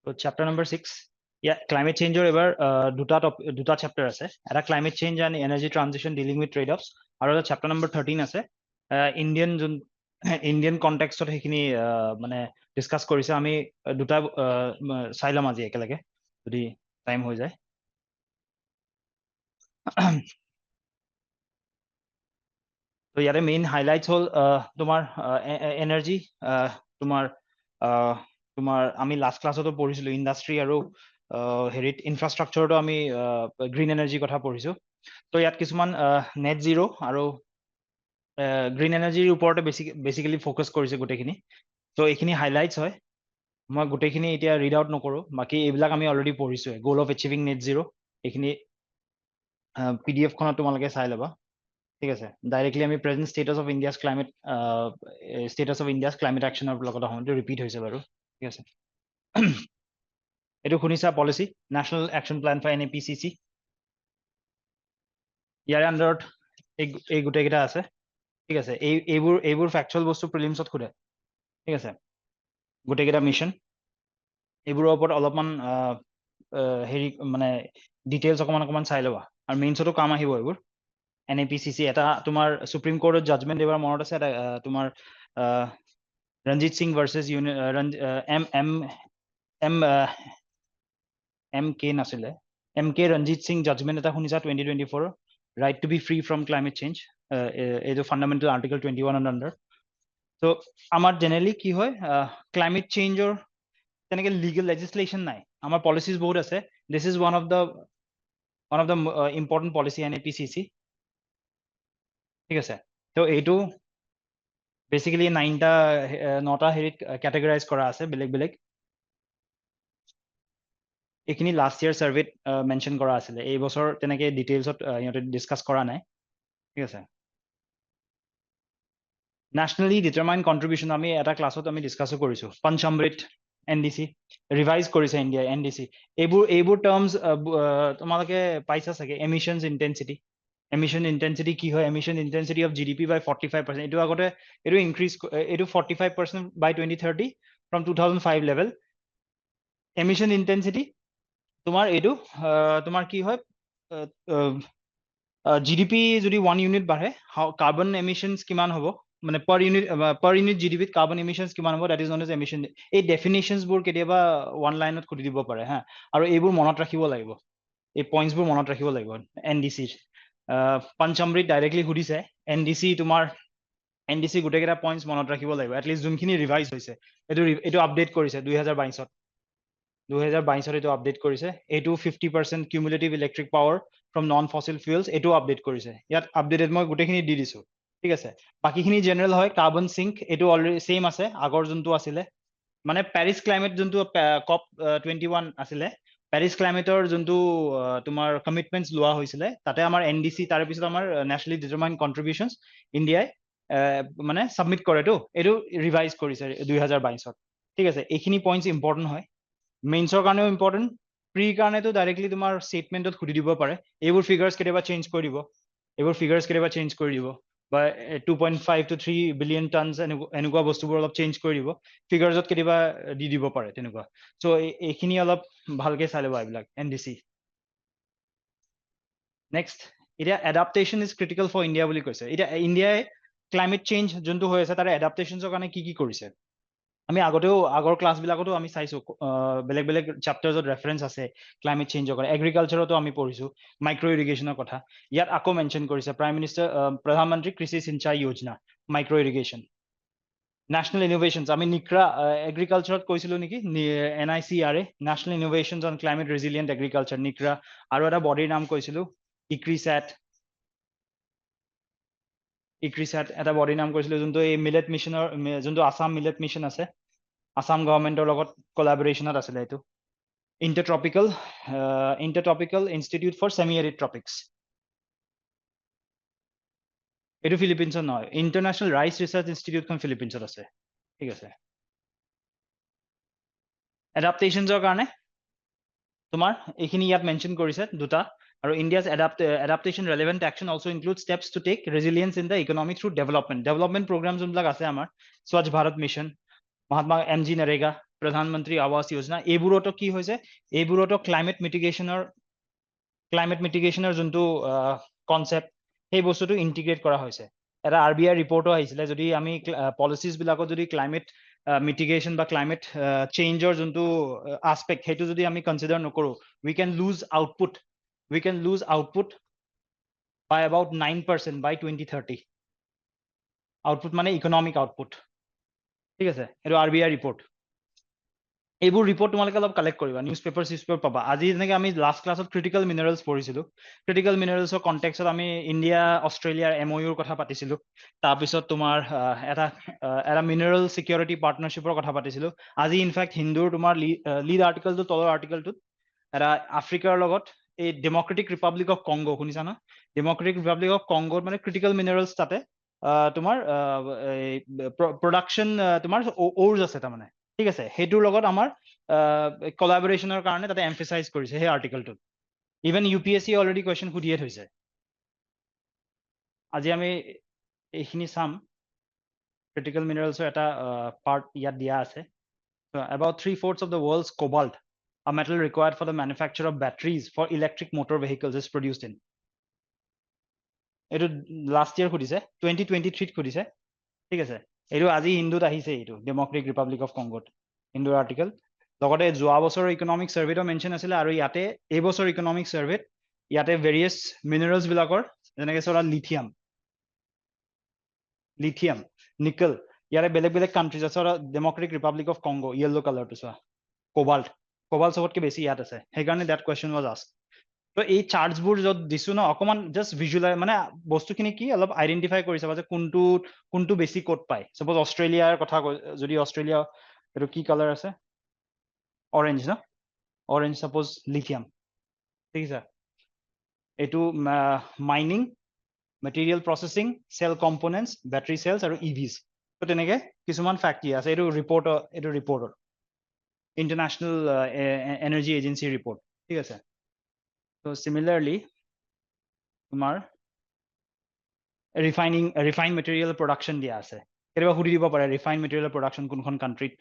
So chapter number 6. Yeah, climate change or ever duta chapter ase. Eta climate change and energy transition dealing with trade-offs. Aro chapter number 13 ase. Indian context ot hekini mane discuss korise ami duta sailom aji ekelage jodi time hoy jay. So yare main highlights hol tomar energy tomar আমি last ক্লাছতো পঢ়িছিলো industry আৰু হেৰিত ইনফ্ৰাষ্ট্ৰাকচাৰটো আমি green energy কথা পঢ়িছো তো ইয়াত কিছুমান নেট জিৰো আৰু গ্ৰীণ এনাৰ্জিৰ ওপৰতে বেসিক্যালি ফোকাস কৰিছে গোটেইখিনি তো এইখিনি হাইলাইটস হয় মই গোটেইখিনি এতিয়া ৰিড আউট নকৰো বাকি এইবিলাক আমি অলৰেডি পঢ়িছো goal of achieving net zero এইখিনি পিডিএফ খনত তোমালোকে চাই লবা ঠিক আছে ডাইৰেক্টলি আমি present status of India's climate একশনৰ লগত হওঁতে ৰিপিট হৈছে বাৰু ঠিক আছে এটো শুনিছা policy national action plan for NAPCC ইয়াৰ আন্ডাৰত এই গোটেইকেইটা আছে ঠিক আছে এইবোৰ ফ্যাকচুয়াল বস্তু প্ৰিলিমছত খুদে ঠিক আছে গোটেইকেইটা মিশন এইবোৰৰ ওপৰত অলপমান হেৰি মানে ডিটেইলছ অকমান চাই লবা আৰু মেইনছতো কাম আহিব এইবোৰ NAPCC এটা তোমাৰ সুপ্ৰিম কোৰ্টৰ জাজমেন্ট এবাৰ মনত আছে তোমাৰ ৰঞ্জিত সিং ভাৰ্চেছ MK নাছিলে MK ৰঞ্জিত সিং জাজমেন্ট এটা শুনিছা 2024 right to be free from climate change এইটো ফান্ডামেন্টাল আৰ্টিকল 21 আন্ডাৰ তো আমাৰ জেনাৰেলি কি হয় ক্লাইমেট চেঞ্জৰ তেনেকে লিগেল লেজিসলেশন নাই আমাৰ পলিসিজ বহুত আছে this is one of the important policy NAPCC ঠিক আছে তো এইটো বেসিক্যালি 9টা হেৰিত ক্যাটেগৰাইজ কৰা আছে বেলেগ এইখিনি লাষ্ট ইয়াৰ সাৰ্ভেত মেনশন কৰা আছিল এই বছৰ তেনেকে ডিটেইলছত ইহঁতে ডিসকাস কৰা নাই ঠিক আছে ন্যাশনালি ডিটাৰমাইন্ড কন্ট্ৰিবিউশন আমি এটা ক্লাছত আমি ডিসকাসও কৰিছো পঞ্চমৃত NDC ৰিভাইজ কৰিছে ইণ্ডিয়া NDC এইবোৰ টাৰ্মস তোমালোকে পাইছা চাগে এমিশনস ইন্টেন্সিটি কি হয় emission intensity of GDP by 45% এটো আগতে এটো ইনক্রিজ এটো 45% by 2030 from 2005 level emission intensity তোমাৰ এটো তোমাৰ কি হয় GDP যদি 1 ইউনিট বাঢ়ে কার্বন এমিশনস কিমান হ'ব মানে per unit GDP carbon emissions কিমান হ'ব that is known as emission এই ডেফিনিশনস বোৰ কেতিয়াবা ওয়ান লাইনত খুদি দিব পাৰে হা আৰু এইবোৰ মনত ৰাখিব লাগিব এই পইণ্টস বোৰ মনত ৰাখিব লাগিব NDC পঞ্চমৃত ডাইৰেক্টলি সুধিছে NDC তোমাৰ NDC গোটেইকেইটা পইণ্টস মনত ৰাখিব লাগিব এটলিষ্ট যোনখিনি ৰিভাইজ হৈছে এটো আপডেট কৰিছে 2022 এটো আপডেট কৰিছে এটো 50% cumulative electric power from non-fossil fuels এটো আপডেট কৰিছে ইয়াত আপডেটেড মই গোটেইখিনি দি দিছো ঠিক আছে বাকিখিনি জেনাৰেল হয় কাৰ্বন সিঙ্ক এটো অলৰেডি সেম আছে আগৰ যোনটো আছিলে মানে প্যাৰিছ ক্লাইমেট যোনটো COP 21 আছিলে প্যাৰিছ ক্লাইমেটৰ যোনটো তোমাৰ কমিটমেন্টস লোৱা হৈছিলে তাতে আমাৰ NDC তাৰ পিছত আমাৰ ন্যাশনালি ডিটাৰমাইন্ড কন্ট্ৰিবিউশনস ইণ্ডিয়াই মানে সাবমিট কৰেটো এটো ৰিভাইজ কৰিছে 2022 ঠিক আছে এইখিনি পইণ্টস ইম্পৰ্টেন্ট হয় মেইনছৰ কাৰণেও ইম্পৰ্টেন্ট প্ৰি কাৰণেতো ডাইৰেক্টলি তোমাৰ স্টেটমেন্টত খুদি দিব পাৰে এইবোৰ ফিগাৰস কেতিয়াবা চেঞ্জ কৰি দিব বা 2.5 to 3 বিলিয়ন টনস এনেকুৱা বস্তুবোৰ অলপ চেঞ্জ কৰি দিব ফিগাৰছত কেতিয়াবা দি দিব পাৰে তেনেকুৱা সো এইখিনি অলপ ভালকে চাই লবা এইবিলাক NDC নেক্সট এতিয়া এডাপ্টেশন ইজ ক্ৰিটিকেল ফৰ ইণ্ডিয়া বুলি কৈছে এতিয়া ইণ্ডিয়াই ক্লাইমেট চেঞ্জ যোনটো হৈ আছে তাৰে এডাপ্টেশনছৰ কাৰণে কি কৰিছে আমি আগৰ ক্লাছ বিলাকতো আমি চাইছো বেলেগ চ্যাপ্টাৰছত ৰেফাৰেন্স আছে ক্লাইমেট চেঞ্জৰ কাৰণে এগ্ৰিকালচাৰতো আমি পঢ়িছো মাইক্ৰো ইৰিগেশনৰ কথা ইয়াত আকৌ মেনশন কৰিছে Pradhan Mantri Krishi Sinchai Yojana micro irrigation national innovations আমি নিক্ৰা এগ্ৰিকালচাৰত কৈছিলো নেকি NICRA national innovations on climate resilient agriculture NICRA আৰু এটা বডিৰ নাম কৈছিলো ইক্ৰিস্যাট এটা বডিৰ নাম কৈছিলো যোনটো এই মিলেট মিশনৰ যোনটো আসাম মিলেট মিশন আছে আসাম গভৰ্নমেন্টৰ লগত কোলাবৰেচনত আছিলে এটো ইন্টাৰট্ৰপিক্যাল ইনষ্টিটিউট ফৰ সেমি এৰিড ট্ৰপিক্স এটো ফিলিপিনছত নহয় ইন্টাৰনেশ্যনেল ৰাইস ৰিসাৰ্চ ইনষ্টিটিউটখন ফিলিপিনছত আছে ঠিক আছে এডাপ্টেশনছৰ কাৰণে তোমাৰ এইখিনি ইয়াত মেনশন কৰিছে দুটা আৰু India's adaptation relevant action also includes steps to take resilience in the economy through development program যোনবিলাক আছে আমাৰ স্বচ্ছ ভাৰত মিশন মহাত্মা MG নৰেগা প্ৰধানমন্ত্ৰী আৱাস যোজনা এইবোৰতো কি হৈছে এইবোৰতো ক্লাইমেট মিটিগেশ্যনৰ যোনটো কনসেপ্ট সেই বস্তুটো ইন্টিগ্ৰেট কৰা হৈছে এটা আৰবিআই ৰিপৰ্টও আহিছিলে যদি আমি পলিচিজ বিলাকত যদি ক্লাইমেট মিটিগেশ্যন বা ক্লাইমেট চেঞ্জৰ যোনটো আসপেক্ট সেইটো যদি আমি কনসিডাৰ নকৰো we can lose output by about 9% by 2030 output মানে economic output ঠিক আছে এটো আরবিআই রিপোর্ট এইবোৰ ৰিপৰ্ট তোমালোকে অলপ কালেক্ট কৰিবা নিউজ পেপাৰ পাবা আজি যেনেকৈ আমি লাষ্ট ক্লাছত ক্ৰিটিকেল মিনাৰেলছ পঢ়িছিলোঁ ক্ৰিটিকেল মিনাৰেলছৰ কনটেক্সট আমি ইণ্ডিয়া অষ্ট্ৰেলিয়াৰ MOUৰ কথা পাতিছিলোঁ তাৰপিছত তোমাৰ এটা মিনাৰেল সিকিউৰিটি পাৰ্টনাৰশ্বিপৰ কথা পাতিছিলোঁ আজি ইনফেক্ট হিন্দুৰ তোমাৰ লিড আৰ্টিকেলটো তলৰ আৰ্টিকেলটোত এটা আফ্ৰিকাৰ লগত এই ডেমক্ৰেটিক ৰিপাব্লিক অফ কংগো শুনিছা না ডেমক্ৰেটিক ৰিপাব্লিক অফ কংগোত মানে ক্ৰিটিকেল মিনাৰেলছ তাতে তোমাৰ প্ৰডাকশ্যন তোমাৰ ওৰ্জ আছে তাৰমানে ঠিক আছে হেতুৰ লগত আমাৰ কোলাবৰেশনৰ কাৰণে তাতে এমফাসাইজ কৰিছে সেই আৰ্টিকেলটো ইভেন UPSC অলৰেডি কোৱেশ্চন খুদিয়ে থৈছে আজি আমি এইখিনি চাম ক্ৰিটিকেল মিনাৰেলছৰ এটা পাৰ্ট ইয়াত দিয়া আছে about 3/4 of the world's cobalt a metal required for the manufacture of batteries for electric motor vehicles is produced in এটো লাষ্ট ইয়াৰ খুদিছে 2023 খুদিছে ঠিক আছে এটো আজি হিন্দুত আহিছে এটো ডেমক্ৰেটিক ৰিপাব্লিক অফ কংগোত হিন্দুৰ আৰ্টিকেল লগতে যোৱা বছৰৰ ইকনমিক সাৰ্ভেটো মেনশন আছিল আৰু ইয়াতে এই বছৰ ইকনমিক সাৰ্ভেত ইয়াতে ভেৰিয়াছ মিনাৰেলছ বিলাকৰ যেনেকৈ সৰা লিথিয়াম নিকেল ইয়াৰে বেলেগ বেলেগ কান্ট্ৰিজ আছে democratic Republic of Congo yellow কালাৰটো চোৱা কোবাল্ট সবতকে বেছি ইয়াত আছে সেইকাৰণে দ্যাট কোৱেশ্চন ওয়াজ আস্কড তো এই চাৰ্টছবোৰ যত দিছো ন অকমান জাস্ট ভিজুৱেলাইজ মানে বস্তুখিনি কি অলপ আইডেন্টিফাই কৰি চাবা যে কোনটো বেছি কোড পায় সাপোজ অষ্ট্ৰেলিয়াৰ কথা যদি অষ্ট্ৰেলিয়া এটো কি কালাৰ আছে অৰেঞ্জ না অৰেঞ্জ সাপোজ লিথিয়াম ঠিক আছে এটো mining material processing cell components battery cells আৰু EVs তো তেনেকে কিছুমান ফ্যাক্ট আছে এটো ৰিপৰ্টৰ ইন্টাৰনেশ্যনেল এনাৰ্জি এজেন্সি ৰিপৰ্ট ঠিক আছে তো সিমিলাৰলি তোমাৰ ৰিফাইন মেটেৰিয়েল প্ৰডাকশন দিয়া আছে কেতিয়াবা সুধি দিব পাৰে ৰিফাইন মেটেৰিয়েল প্ৰডাকশন কোনখন কান্ট্ৰীত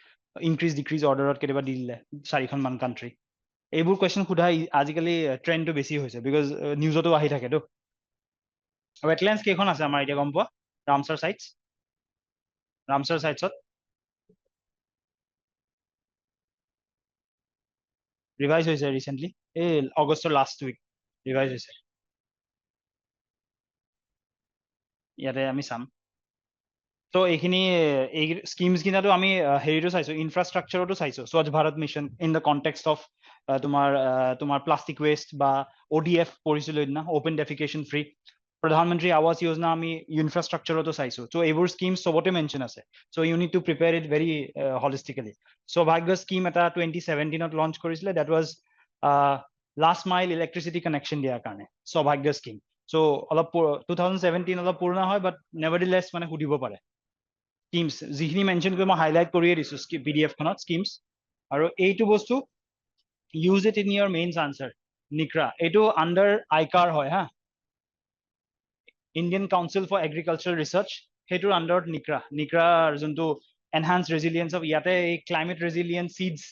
ইনক্ৰিজ ডিক্ৰিজ অৰ্ডাৰত কেতিয়াবা দি দিলে চাৰিখন মান কান্ট্ৰী এইবোৰ কোৱেশ্চন সোধা আজিকালি ট্ৰেন্ডটো বেছি হৈছে বিকজ নিউজতো আহি থাকে তো Wetlands কেইখন আছে আমাৰ এতিয়া গম পোৱা ৰামসাৰ সাইটছত ৰিভাইজ হৈছে ৰিসেন্টলি এই আগষ্টৰ লাষ্ট উইক ৰিভাইজ হৈছে ইয়াতে আমি চাম তো এইখিনি এই স্কিমছ কিনাটো আমি হেৰিটো চাইছো ইনফ্ৰাষ্ট্ৰাকচাৰটো চাইছো স্বচ্ছ Bharat mission in the context of তোমাৰ প্লাষ্টিক ৱেষ্ট বা ODF পঢ়িছিলো না ওপেন ডেফিকেশ্যন ফ্ৰী প্ৰধানমন্ত্ৰী আৱাস যোজনা আমি ইনফ্ৰাষ্ট্ৰাকচাৰতো চাইছো সো এইবোৰ স্কিমছ সবতে মেনশন আছে so you need to prepare it very holistically Saubhagya scheme এটা 2017ত লঞ্চ কৰিছিলে that was last mile electricity connection দিয়াৰ কাৰণে সৌভাগ্য স্কিম সো অলপ 2017 অলপ পুৰণা হয় বাট নেভাৰদিলেছ মানে সুধিব পাৰে স্কিমছ যিখিনি মেনশন কৰি মই হাইলাইট কৰিয়ে দিছো PDF খনত স্কিমছ আৰু এইটো বস্তু use it in your mains answer NICRA এইটো আন্ডাৰ আইকাৰ হয় হা Indian Council for Agricultural Research হেতুৰ আন্ডাৰত নিক্ৰা যোনটো এনহান্স ৰেজিলিয়েন্স অফ ইয়াতে climate resilient seeds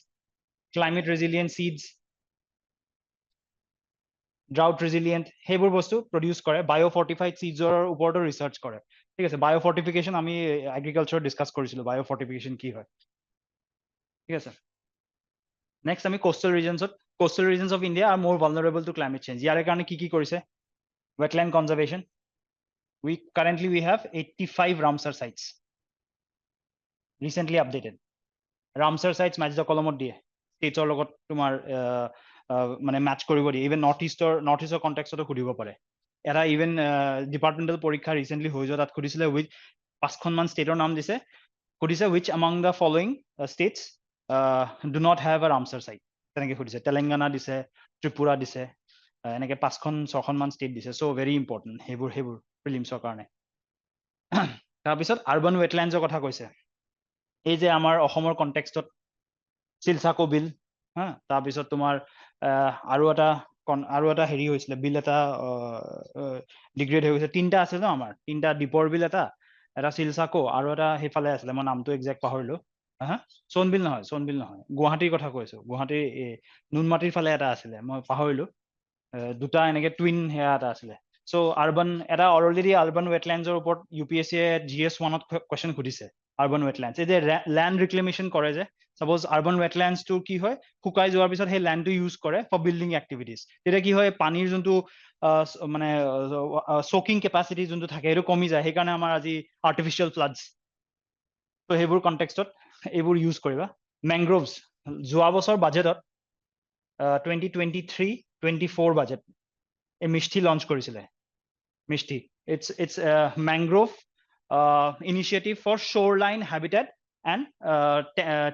drought resilient সেইবোৰ বস্তু প্ৰডিউস কৰে বায়ো ফৰ্টিফাইড সিডছৰ ওপৰতো ৰিসাৰ্চ কৰে ঠিক আছে বায়ো ফৰ্টিফিকেশন আমি এগ্ৰিকালচাৰ ডিসকাস কৰিছিলো বায়ো ফৰ্টিফিকেশন কি হয় ঠিক আছে নেক্সট আমি coastal reasons of India are more vulnerable to climate change ইয়াৰে কাৰণে কি কৰিছে wetland conservation currently we have 85 Ramsar sites recently updated Ramsar sites match the column দিয়ে states লগত তোমাৰ মানে ম্যাচ কৰিব দিয়ে ইভেন নৰ্থ ইষ্টৰ কনটেক্সটতো খুদিব পাৰে এটা ইভেন ডিপাৰ্টমেন্টাল পৰীক্ষা ৰিসেন্টলি হৈ যোৱা তাত খুদিছিলে উইথ 5খন মান ষ্টেটৰ নাম দিছে খুদিছে which among the following states do not have a Ramsar site তেনেকে খুদিছে তেলেংগানা দিছে ত্ৰিপুৰা দিছে এনেকে 5খন মান ষ্টেট দিছে সো ভেৰি ইম্পৰ্টেন্ট হেবোৰ প্ৰিলিমছৰ কাৰণে তাৰপিছত আৰবান ৱেটল্যান্ডছৰ কথা কৈছে এই যে আমাৰ অসমৰ কনটেক্সটত চিলচাকো বিল হা তাৰপিছত তোমাৰ আৰু এটা হেৰি হৈছিল বিল এটা ডিগ্ৰেড হৈ গৈছে তিনটা আছে ন আমাৰ তিনটা দীপৰ বিল এটা চিলচাকো আৰু এটা হেফালে আছিল মই নামটো এক্সাক্ট পাহৰিলো হা সোনবিল নহয় গুৱাহাটীৰ কথা কৈছো গুৱাহাটীৰ নুনমাটিৰ ফালে এটা আছিলে মই পাহৰিলো দুটা এনেকে টুইন হেয়া এটা আছিলে সো আৰবান এটা অলৰেডি আৰবান ৱেটলেণ্ডছৰ ওপৰত UPSC GS 1ত কোৱেশ্চন সুধিছে আৰবান ৱেটলেণ্ডছ এই যে ল্যান্ড ৰিক্লেমেশন কৰে যে সাপোজ আৰবান ৱেটলেণ্ডছ টো কি হয় শুকাই যোৱাৰ পিছত সেই ল্যান্ডটো ইউজ কৰে ফৰ বিল্ডিং এক্টিভিটিজ তেতিয়া কি হয় পানীৰ যোনটো মানে সোকিং কেপাসিটি যোনটো থাকে সেইটো কমি যায় সেইকাৰণে আমাৰ আজি আৰ্টিফিশিয়াল ফ্লাডছ তো সেইবোৰ কনটেক্সটত এইবোৰ ইউজ কৰিবা মেংগ্ৰোভছ যোৱা বছৰ বাজেটত 2023-24 বাজেট এই মিষ্টি লঞ্চ কৰিছিলে মিষ্টি it's mangrove initiative for shoreline habitat and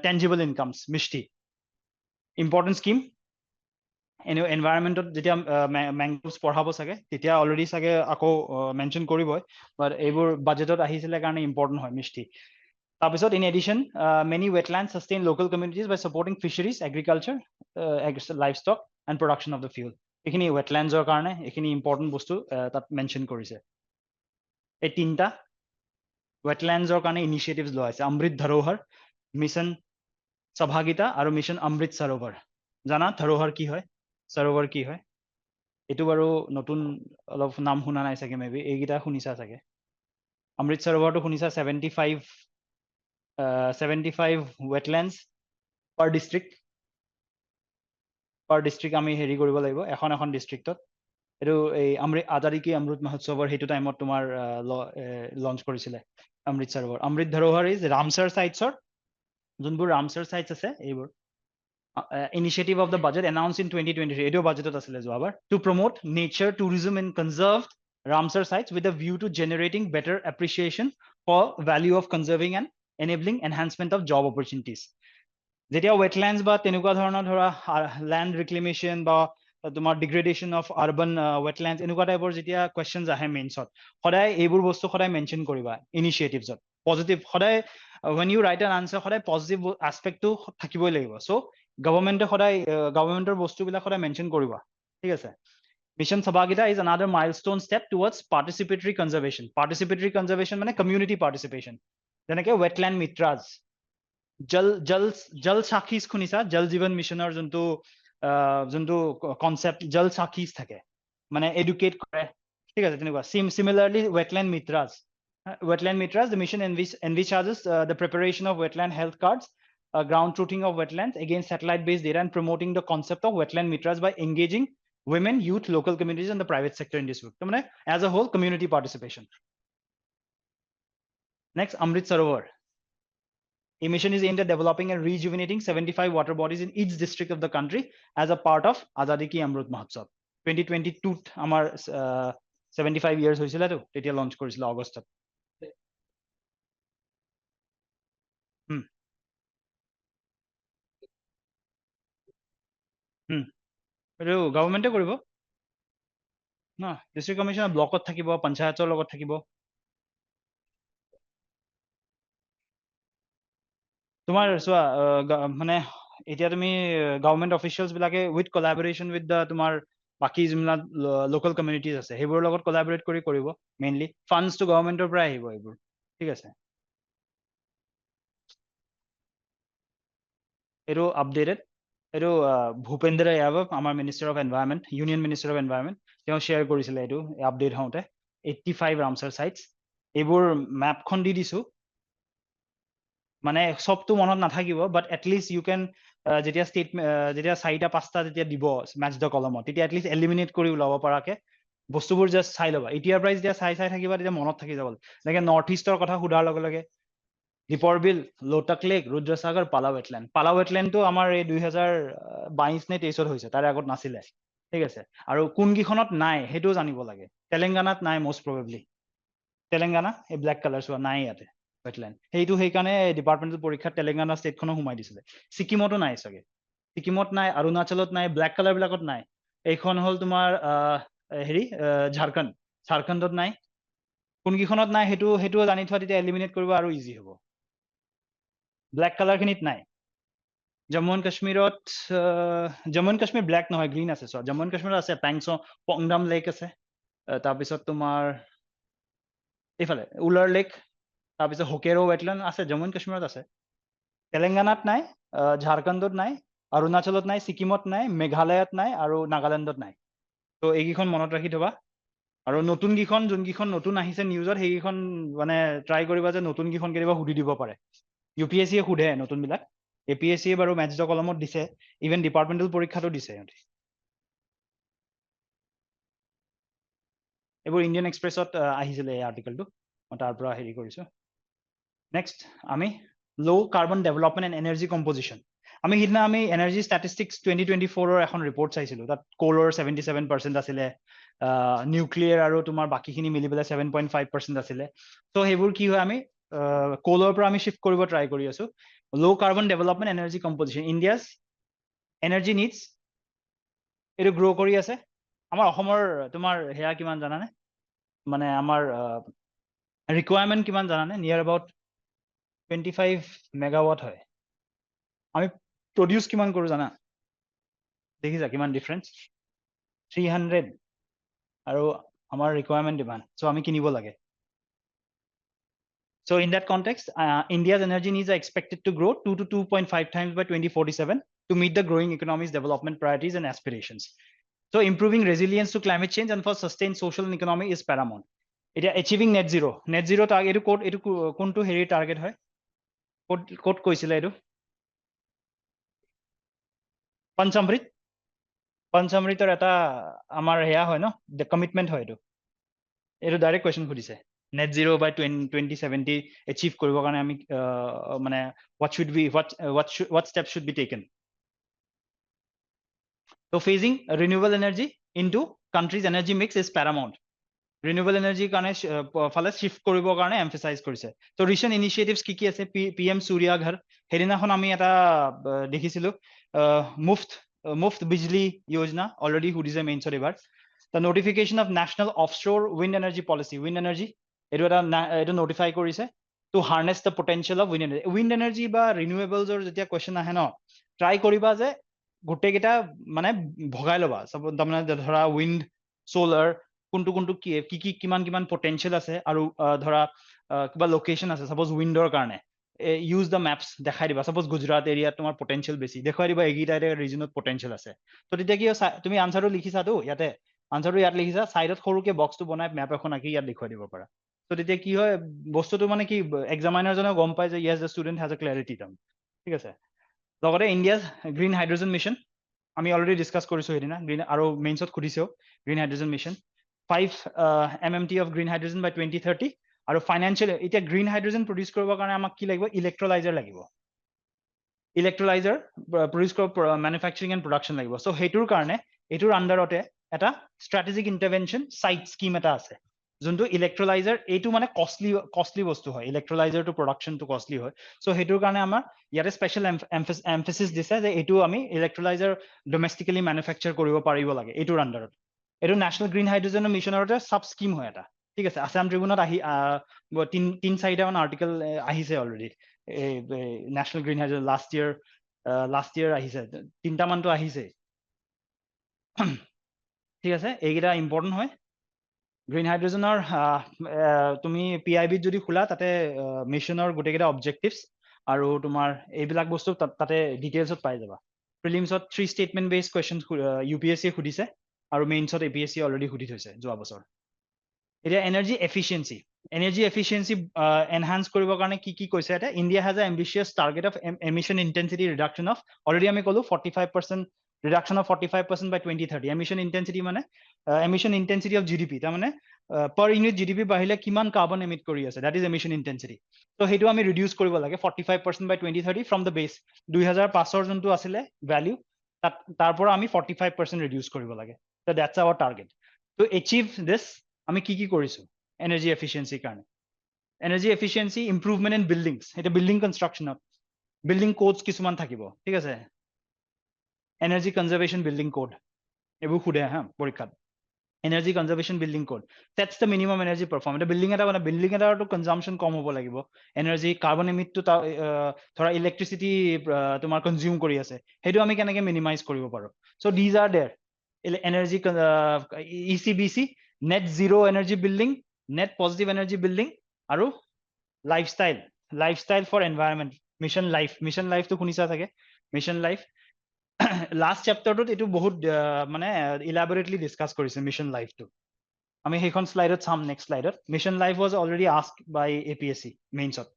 tangible incomes মিষ্টি important scheme এনভাইৰনমেন্টত যেতিয়া মেংগ্ৰোভছ পঢ়াব চাগে তেতিয়া অলৰেডি চাগে আকৌ মেনশন কৰিবই বাট এইবোৰ বাজেটত আহিছিলে কাৰণে ইম্পৰ্টেন্ট হয় মিষ্টি তাৰপিছত in addition many wetlands sustain local communities by supporting fisheries agriculture livestock and production of the fuel এইখিনি wetlandsৰ কাৰণে এইখিনি ইম্পৰ্টেন্ট বস্তু তাত মেনশন কৰিছে এই তিনটা wetlandsৰ কাৰণে ইনিচিয়েটিভস লোৱা হৈছে অমৃত ধৰোহৰ মিশন Sabhagita আৰু মিশন অমৃত সৰোবৰ জানা ধৰোহৰ কি হয় সৰোবৰ কি হয় এটো বাৰু নতুন অলপ নাম শুনা নাই চাগে মেবি এইগিটা শুনিছা চাগে অমৃত সৰোবৰটো শুনিছা 75 wetlands per district আমি হেৰি কৰিব লাগিব এখন ডিস্ট্ৰিক্টত এটো এই আজাদি কি অমৃত মহোৎসৱৰ হেতু টাইমত তোমাৰ লঞ্চ কৰিছিলে অমৃত সৰোবৰ অমৃত ধৰোহৰ ইজ ৰামসাৰ সাইটছৰ যোনবোৰ ৰামসাৰ সাইটছ আছে এইবোৰ initiative of the budget announced in 2023 এটো বাজেটত আছিলে যোৱাবাৰ to promote nature tourism and conserved Ramsar sites with a view to generating better appreciation for value of conserving and enabling enhancement of job opportunities যেতিয়া wetlands বা তেনেকুৱা ধৰণৰ ধৰা land reclamation বা তোমাৰ degradation of urban wetlands এনেকুৱা টাইপৰ যেতিয়া questions আহে মেইনছত সদায় এইবোৰ বস্তু সদায় মেনশন কৰিবা ইনিচিয়েটিভছত পজিটিভ সদায় when you write an answer সদায় পজিটিভ aspectটো থাকিবই লাগিব সো গভৰ্ণমেণ্টে সদায় গভৰ্ণমেণ্টৰ বস্তুবিলাক সদায় মেনশন কৰিবা ঠিক আছে mission Sabhagita is another milestone step towards participatory conservation মানে community participation যেনেকে wetland mitras জল সাক্ষীজ শুনিছা জল জীৱন মিছনৰ যোনটো কনসেপ্ট জল সাক্ষীজ থাকে মানে এডুকেট কৰে ঠিক আছে তেনেকুৱা similarly wetland mitras the mission envisages the preparation of wetland health cards ground truthing of wetlands against satellite based data and promoting the concept of wetland mitras by engaging women youth local communities and the private sector in this work মানে as a whole community participation next Amrit Dharohar A mission is aimed at developing and rejuvenating 75 water bodies in each district of the country as a part of Azadi Ki Amrit Mahotsav. 2022 আমাৰ 75 years হৈছিল তো তেতিয়া launch কৰিছিল আগষ্টত এইটো গভৰ্ণমেণ্টে কৰিব ন district commissioner ব্লকত থাকিব পঞ্চায়তৰ লগত থাকিব তোমাৰ চোৱা মানে এতিয়া তুমি গভৰ্ণমেণ্ট অফিচিয়েলছ বিলাকে উইথ কোলাবৰেচন উইথ দা তোমাৰ বাকি যিবিলাক লোকেল কমিউনিটিজ আছে সেইবোৰৰ লগত কোলাবৰেট কৰিব মেইনলি ফাণ্ডছটো গভৰ্ণমেণ্টৰ পৰা আহিব এইবোৰ ঠিক আছে এইটো আপডেটেড এইটো ভূপেন্দ্ৰ যাদৱ আমাৰ minister of environment union minister of environment তেওঁ শ্বেয়াৰ কৰিছিলে এইটো আপডেট হওঁতে 85 ৰামসাৰ সাইটছ এইবোৰ মেপখন দি দিছো মানে সবটো মনত নাথাকিব বাট এটলিষ্ট ইউ কেন যেতিয়া ষ্টেট যেতিয়া 4টা 5টা যেতিয়া দিব মেচ দ্য কলমত তেতিয়া এটলিষ্ট এলিমিনেট কৰি ওলাব পৰাকে বস্তুবোৰ জাষ্ট চাই ল'বা এতিয়াৰ প্ৰাইজ যেতিয়া চাই থাকিবা তেতিয়া মনত থাকি যাব যেনেকে নৰ্থ ইষ্টৰ কথা সোধাৰ লগে লগে দীপৰ বিল লোটাক লেক ৰুদ্ৰসাগৰ পালা ৱেটলেণ্ডটো আমাৰ এই 2022 নে 23 হৈছে তাৰে আগত নাছিলে ঠিক আছে আৰু কোনকিখনত নাই সেইটো জানিব লাগে তেলেংগানাত নাই মোষ্ট প্ৰবেবলি তেলেংগানা এই ব্ল্যাক কালাৰ চোৱা নাই ইয়াতে wetland সেইটো সেইকাৰণে ডিপাৰ্টমেণ্টেল পৰীক্ষাত তেলেংগানা ষ্টেটখনো সোমাই দিছিলে ছিকিমতো নাই চাগে ছিকিমত নাই অৰুণাচলত নাই ব্ল্যাক কালাৰ বিলাকত নাই এইখন হল তোমাৰ হেৰি ঝাৰখণ্ডত নাই কোনকিখনত নাই সেইটো জানি থোৱা তেতিয়া এলিমিনেট কৰিব আৰু ইজি হ'ব ব্ল্যাক কালাৰ খিনিত নাই জম্মু এণ্ড কাশ্মীৰ ব্ল্যাক নহয় গ্ৰীণ আছে চোৱা জম্মু এণ্ড কাশ্মীৰত আছে পেংছ পংডাম লেক আছে তাৰপিছত তোমাৰ এইফালে উলাৰ লেক তাৰপিছত হোকেৰো ৱেটলেণ্ড আছে জম্মু এণ্ড কাশ্মীৰত আছে তেলেংগানাত নাই, ঝাৰখণ্ডত নাই, অৰুণাচলত নাই, ছিকিমত নাই, মেঘালয়ত নাই আৰু নাগালেণ্ডত নাই। তো এইকেইখন মনত ৰাখি থবা। আৰু নতুন কেইখন যোনকেইখন নতুন আহিছে নিউজত সেইকেইখন মানে ট্ৰাই কৰিবা যে নতুন কেইখন কেতিয়াবা সুধি দিব পাৰে। UPSC সোধে নতুনবিলাক। APSC বাৰু মেথছ কলমত দিছে, ইভেন ডিপাৰ্টমেণ্টেল পৰীক্ষাটো দিছে সিহঁতে। এইবোৰ ইণ্ডিয়ান এক্সপ্ৰেছত আহিছিলে এই আৰ্টিকেলটো, মই তাৰ পৰা হেৰি কৰিছোঁ। নেক্সট আমি ল' carbon development and energy composition. আমি সিদিনা আমি এনাৰ্জি ষ্টেটিষ্টিক্স 2024 এখন ৰিপৰ্ট চাইছিলোঁ। তাত কোলৰ 77% আছিলে, নিউক্লিয়াৰ আৰু তোমাৰ বাকীখিনি মিলি পেলাই 7.5% আছিলে। ত' সেইবোৰ কি হয়, আমি কোলৰ পৰা আমি শ্বিফ্ট কৰিব ট্ৰাই কৰি আছো। ল' carbon development energy composition, India's energy needs এইটো গ্ৰ' কৰি আছে। আমাৰ অসমৰ তোমাৰ সেয়া কিমান জানানে? মানে আমাৰ ৰিকুৱাৰমেণ্ট কিমান জানানে? নিয়াৰ এবাউট 25 মেগাৱাট হয়। আমি প্ৰডিউচ কিমান কৰো জানা? দেখিছা কিমান ডিফাৰেঞ্চ? 300 আৰু আমাৰ ৰিকুৱাৰমেণ্ট কিমান? চ' আমি কিনিব লাগে। So in that context, India's energy needs are expected to grow 2 to 2.5 times by 2047 to meet the growing economy's development priorities and aspirations. So improving resilience to climate change and for sustained social and economy is paramount. It is achieving net zero. Net zero target etu kontu heri target hoy? Code koisile etu? Panchamrit. Panchamritor eta amar heya hoy no? The commitment hoy etu. Etu direct question khudise. Net zero by 2070 achieve koribo karone ami mane what steps should be taken? So phasing renewable energy into country's energy mix is paramount. Renewable energy karone phale shift koribo karone emphasize korise. So recent initiatives ki ase? PM Surya Ghar hedinakhon ami eta dekhisilu muft bijli yojana already hudise main sor ebar. The notification of national offshore wind energy policy, wind energy etu notify korise to harness the potential of wind energy. Wind energy ba renewables or jetia question ahe no, try koriba je gote kita mane bhogai loba. Sab tamne dhora wind, solar কোনটো কোনটো কি কিমান potential আছে আৰু ধৰা কিবা location আছে suppose উইন্ডৰ কাৰণে ইউজ দ্য মেপস দেখাই দিবা। সাপোজ গুজৰাট এৰিয়াত তোমাৰ পটেনশিয়াল বেছি, দেখাই দিবা এইকেইটা ৰিজনত পটেনশিয়াল আছে। তো তেতিয়া কি তুমি আনসাৰটো লিখিছা তো ইয়াতে, আনসাৰটো ইয়াত লিখিছা, সাইডত সৰুকে বক্সটো বনাই মেপ এখন আঁকি ইয়াত দেখুৱাই দিব পাৰা। তো তেতিয়া কি হয় বস্তুটো মানে কি এক্সামিনাৰ জনে গম পায় যে yes the student has a ক্লাৰিটি term. ঠিক আছে। লগতে ইণ্ডিয়াজ গ্ৰীণ হাইড্ৰজেন মিছন আমি অলৰেডি ডিসকাস কৰিছো সেইদিনা, গ্ৰীণ আৰু মেইনছত খুদিছেও green hydrogen mission 5 MMT of green hydrogen by 2030 আৰু ফাইনান্সিয়েল এতিয়া গ্ৰীণ হাইড্ৰজেন প্ৰডিউস কৰিবৰ কাৰণে আমাক কি লাগিব? ইলেক্ট্ৰোলাইজাৰ লাগিব। ইলেক্ট্ৰোলাইজাৰ প্ৰডিউস কৰিব ম্যানুফ্যাকচাৰিং এণ্ড প্ৰডাকশন লাগিব। সো হেতুৰ কাৰণে এটোৰ আন্ডাৰতে এটা স্ট্ৰ্যাটেজিক ইন্টাৰভেনশন সাইট স্কিম এটা আছে, যোনটো ইলেক্ট্ৰোলাইজাৰ এইটো মানে কষ্টলি বস্তু হয়। ইলেক্ট্ৰোলাইজাৰটো প্ৰডাকশনটো কষ্টলি হয়। সো হেতুৰ কাৰণে আমাৰ ইয়াতে স্পেশাল এমফেসিস দিছে যে এইটো আমি ইলেক্ট্ৰোলাইজাৰ ডোমেষ্টিকেলি ম্যানুফ্যাকচাৰ কৰিব পাৰিব লাগে এইটোৰ আন্ডাৰত। এইটো ন্যাশনাল গ্ৰীণ হাইড্ৰজেন মিছনৰ সাব স্কিম হয় এটা। ঠিক আছে। আসাম ট্ৰিবিউনত আহি 3-4টা মান আৰ্টিকেল আহিছে already. National green hydrogen last year আহিছে, 3টা মানটো আহিছে। ঠিক আছে। এইকেইটা ইম্পৰ্টেন্ট হয়। গ্ৰীণ হাইড্ৰজেনৰ তুমি PIBত যদি খোলা তাতে মিছনৰ গোটেইকেইটা অবজেক্টিভস আৰু তোমাৰ এইবিলাক বস্তু তাতে ডিটেইলছত পাই যাবা। প্ৰিলিমছত 3 স্টেটমেন্ট বেসড কোৱেশ্চন UPSC সুধিছে আৰু মেইনছত APSC অলৰেডি সুধি থৈছে যোৱা বছৰ। এতিয়া এনাৰ্জি এফিচিয়েন্সি এনহান্স কৰিবৰ কাৰণে কি কৈছে? এটা India has a ambitious target of emission intensity reduction of, already আমি ক'লো 45% reduction of 45% by 2030। Emission intensity মানে এমিশন ইন্টেন্সিটি অফ GDP, তাৰ মানে পাৰ ইউনিট GDP বাঢ়িলে কিমান কাৰ্বন এমিট কৰি আছে, দ্যাট ইজ এমিশন ইন্টেন্সিটি। তো সেইটো আমি ৰিডিউস কৰিব লাগে 45% by 2030 ফ্ৰম দ্য বেস 2005 যোনটো আছিলে ভ্যালু, তাৰ পৰা আমি 45% ৰিডিউস কৰিব লাগে। So that's our target. To achieve this, আমি কি কৰিছো এনাৰ্জি এফিচিয়েন্সিৰ কাৰণে? Energy efficiency improvement in buildings, এটা বিল্ডিং কনষ্ট্ৰাকশনত বিল্ডিং কোডছ কিছুমান থাকিব। ঠিক আছে। এনাৰ্জি কনজাৰভেশ্যন বিল্ডিং কোড এইবোৰ খুদে হা পৰীক্ষাত। Energy conservation building code sets the minimum energy perform. এটা বিল্ডিং এটাৰটো কনজাম্পশন কম হ'ব লাগিব। এনাৰ্জি কাৰ্বন এমিটটো ধৰা ইলেক্ট্ৰিচিটি তোমাৰ কনজিউম কৰি আছে, সেইটো আমি কেনেকে মিনিমাইজ কৰিব পাৰো? So these are there. Energy ECBC net zero energy building, net positive energy building আৰু lifestyle for environment mission life তো শুনিছা চাগে মিশন লাইফ লাষ্ট চেপ্টাৰটোত এইটো বহুত মানে ইলাবৰেটলি ডিসকাস কৰিছে মিশন লাইফটো আমি সেইখন স্লাইডত চাম নেক্সট স্লাইডত mission life was already asked by APSC মেইনছত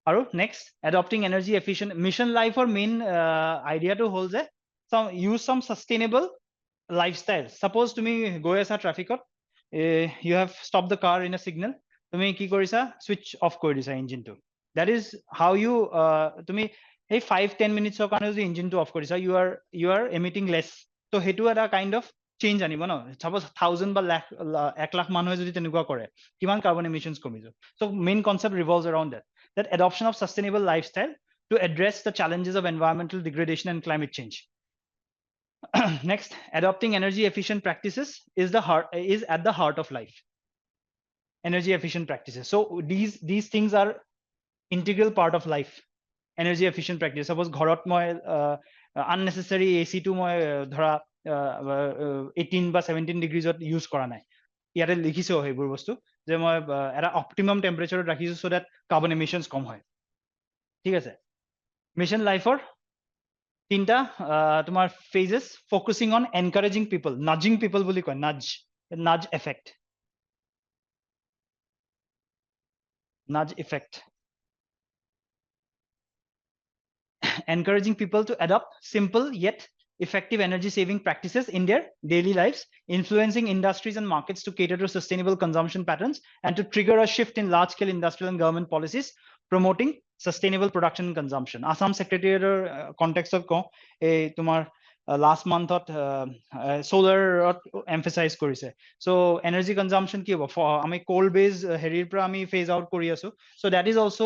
আৰু next adopting energy efficient mission লাইফৰ মেইন আইডিয়াটো হ'ল যে use some sustainable lifestyle suppose তুমি গৈ আছা ট্ৰাফিকত you have stopped the car in a signal তুমি কি কৰিছা switch off কৰি দিছা ইঞ্জিনটো that is how you তুমি এই 5-10 মিনিটছৰ কাৰণে যদি ইঞ্জিনটো অফ কৰিছা you are emitting less তো হেতু এটা কাইন্ড অফ চেঞ্জ আনিব ন সাপোজ 1000 বা 1 লাখ মানুহে যদি তেনেকুৱা কৰে কিমান কাৰ্বন এমিশনছ কমিব so main concept revolves around that adoption of sustainable lifestyle to address the challenges of environmental degradation and climate change. Next, adopting energy efficient practices is at the heart of life. Energy efficient practices. So these things are integral part of life. Energy efficient practice. Suppose ঘৰত মই unnecessary AC টো মই ধৰা 18 বা 17 ডিগ্ৰীজত use কৰা নাই ইয়াতে লিখিছো সেইবোৰ বস্তু যে মই এটা অপটিমাম টেম্পাৰেচাৰত ৰাখিছো সো দ্যাট কাৰ্বন এমিশনছ কম হয় ঠিক আছে মিশন লাইফৰ তিনটা তোমাৰ phases focusing on encouraging people nudging people বুলি কয় nudge effect encouraging people to adopt simple yet effective energy saving practices in their daily lives influencing industries and markets to cater to sustainable consumption patterns and to trigger a shift in large scale industrial and government policies promoting sustainable production and consumption Assam secretariat context of tumar last month solar emphasize korise so energy consumption ki hobo ami coal based herir pra ami phase out kori asu so that is also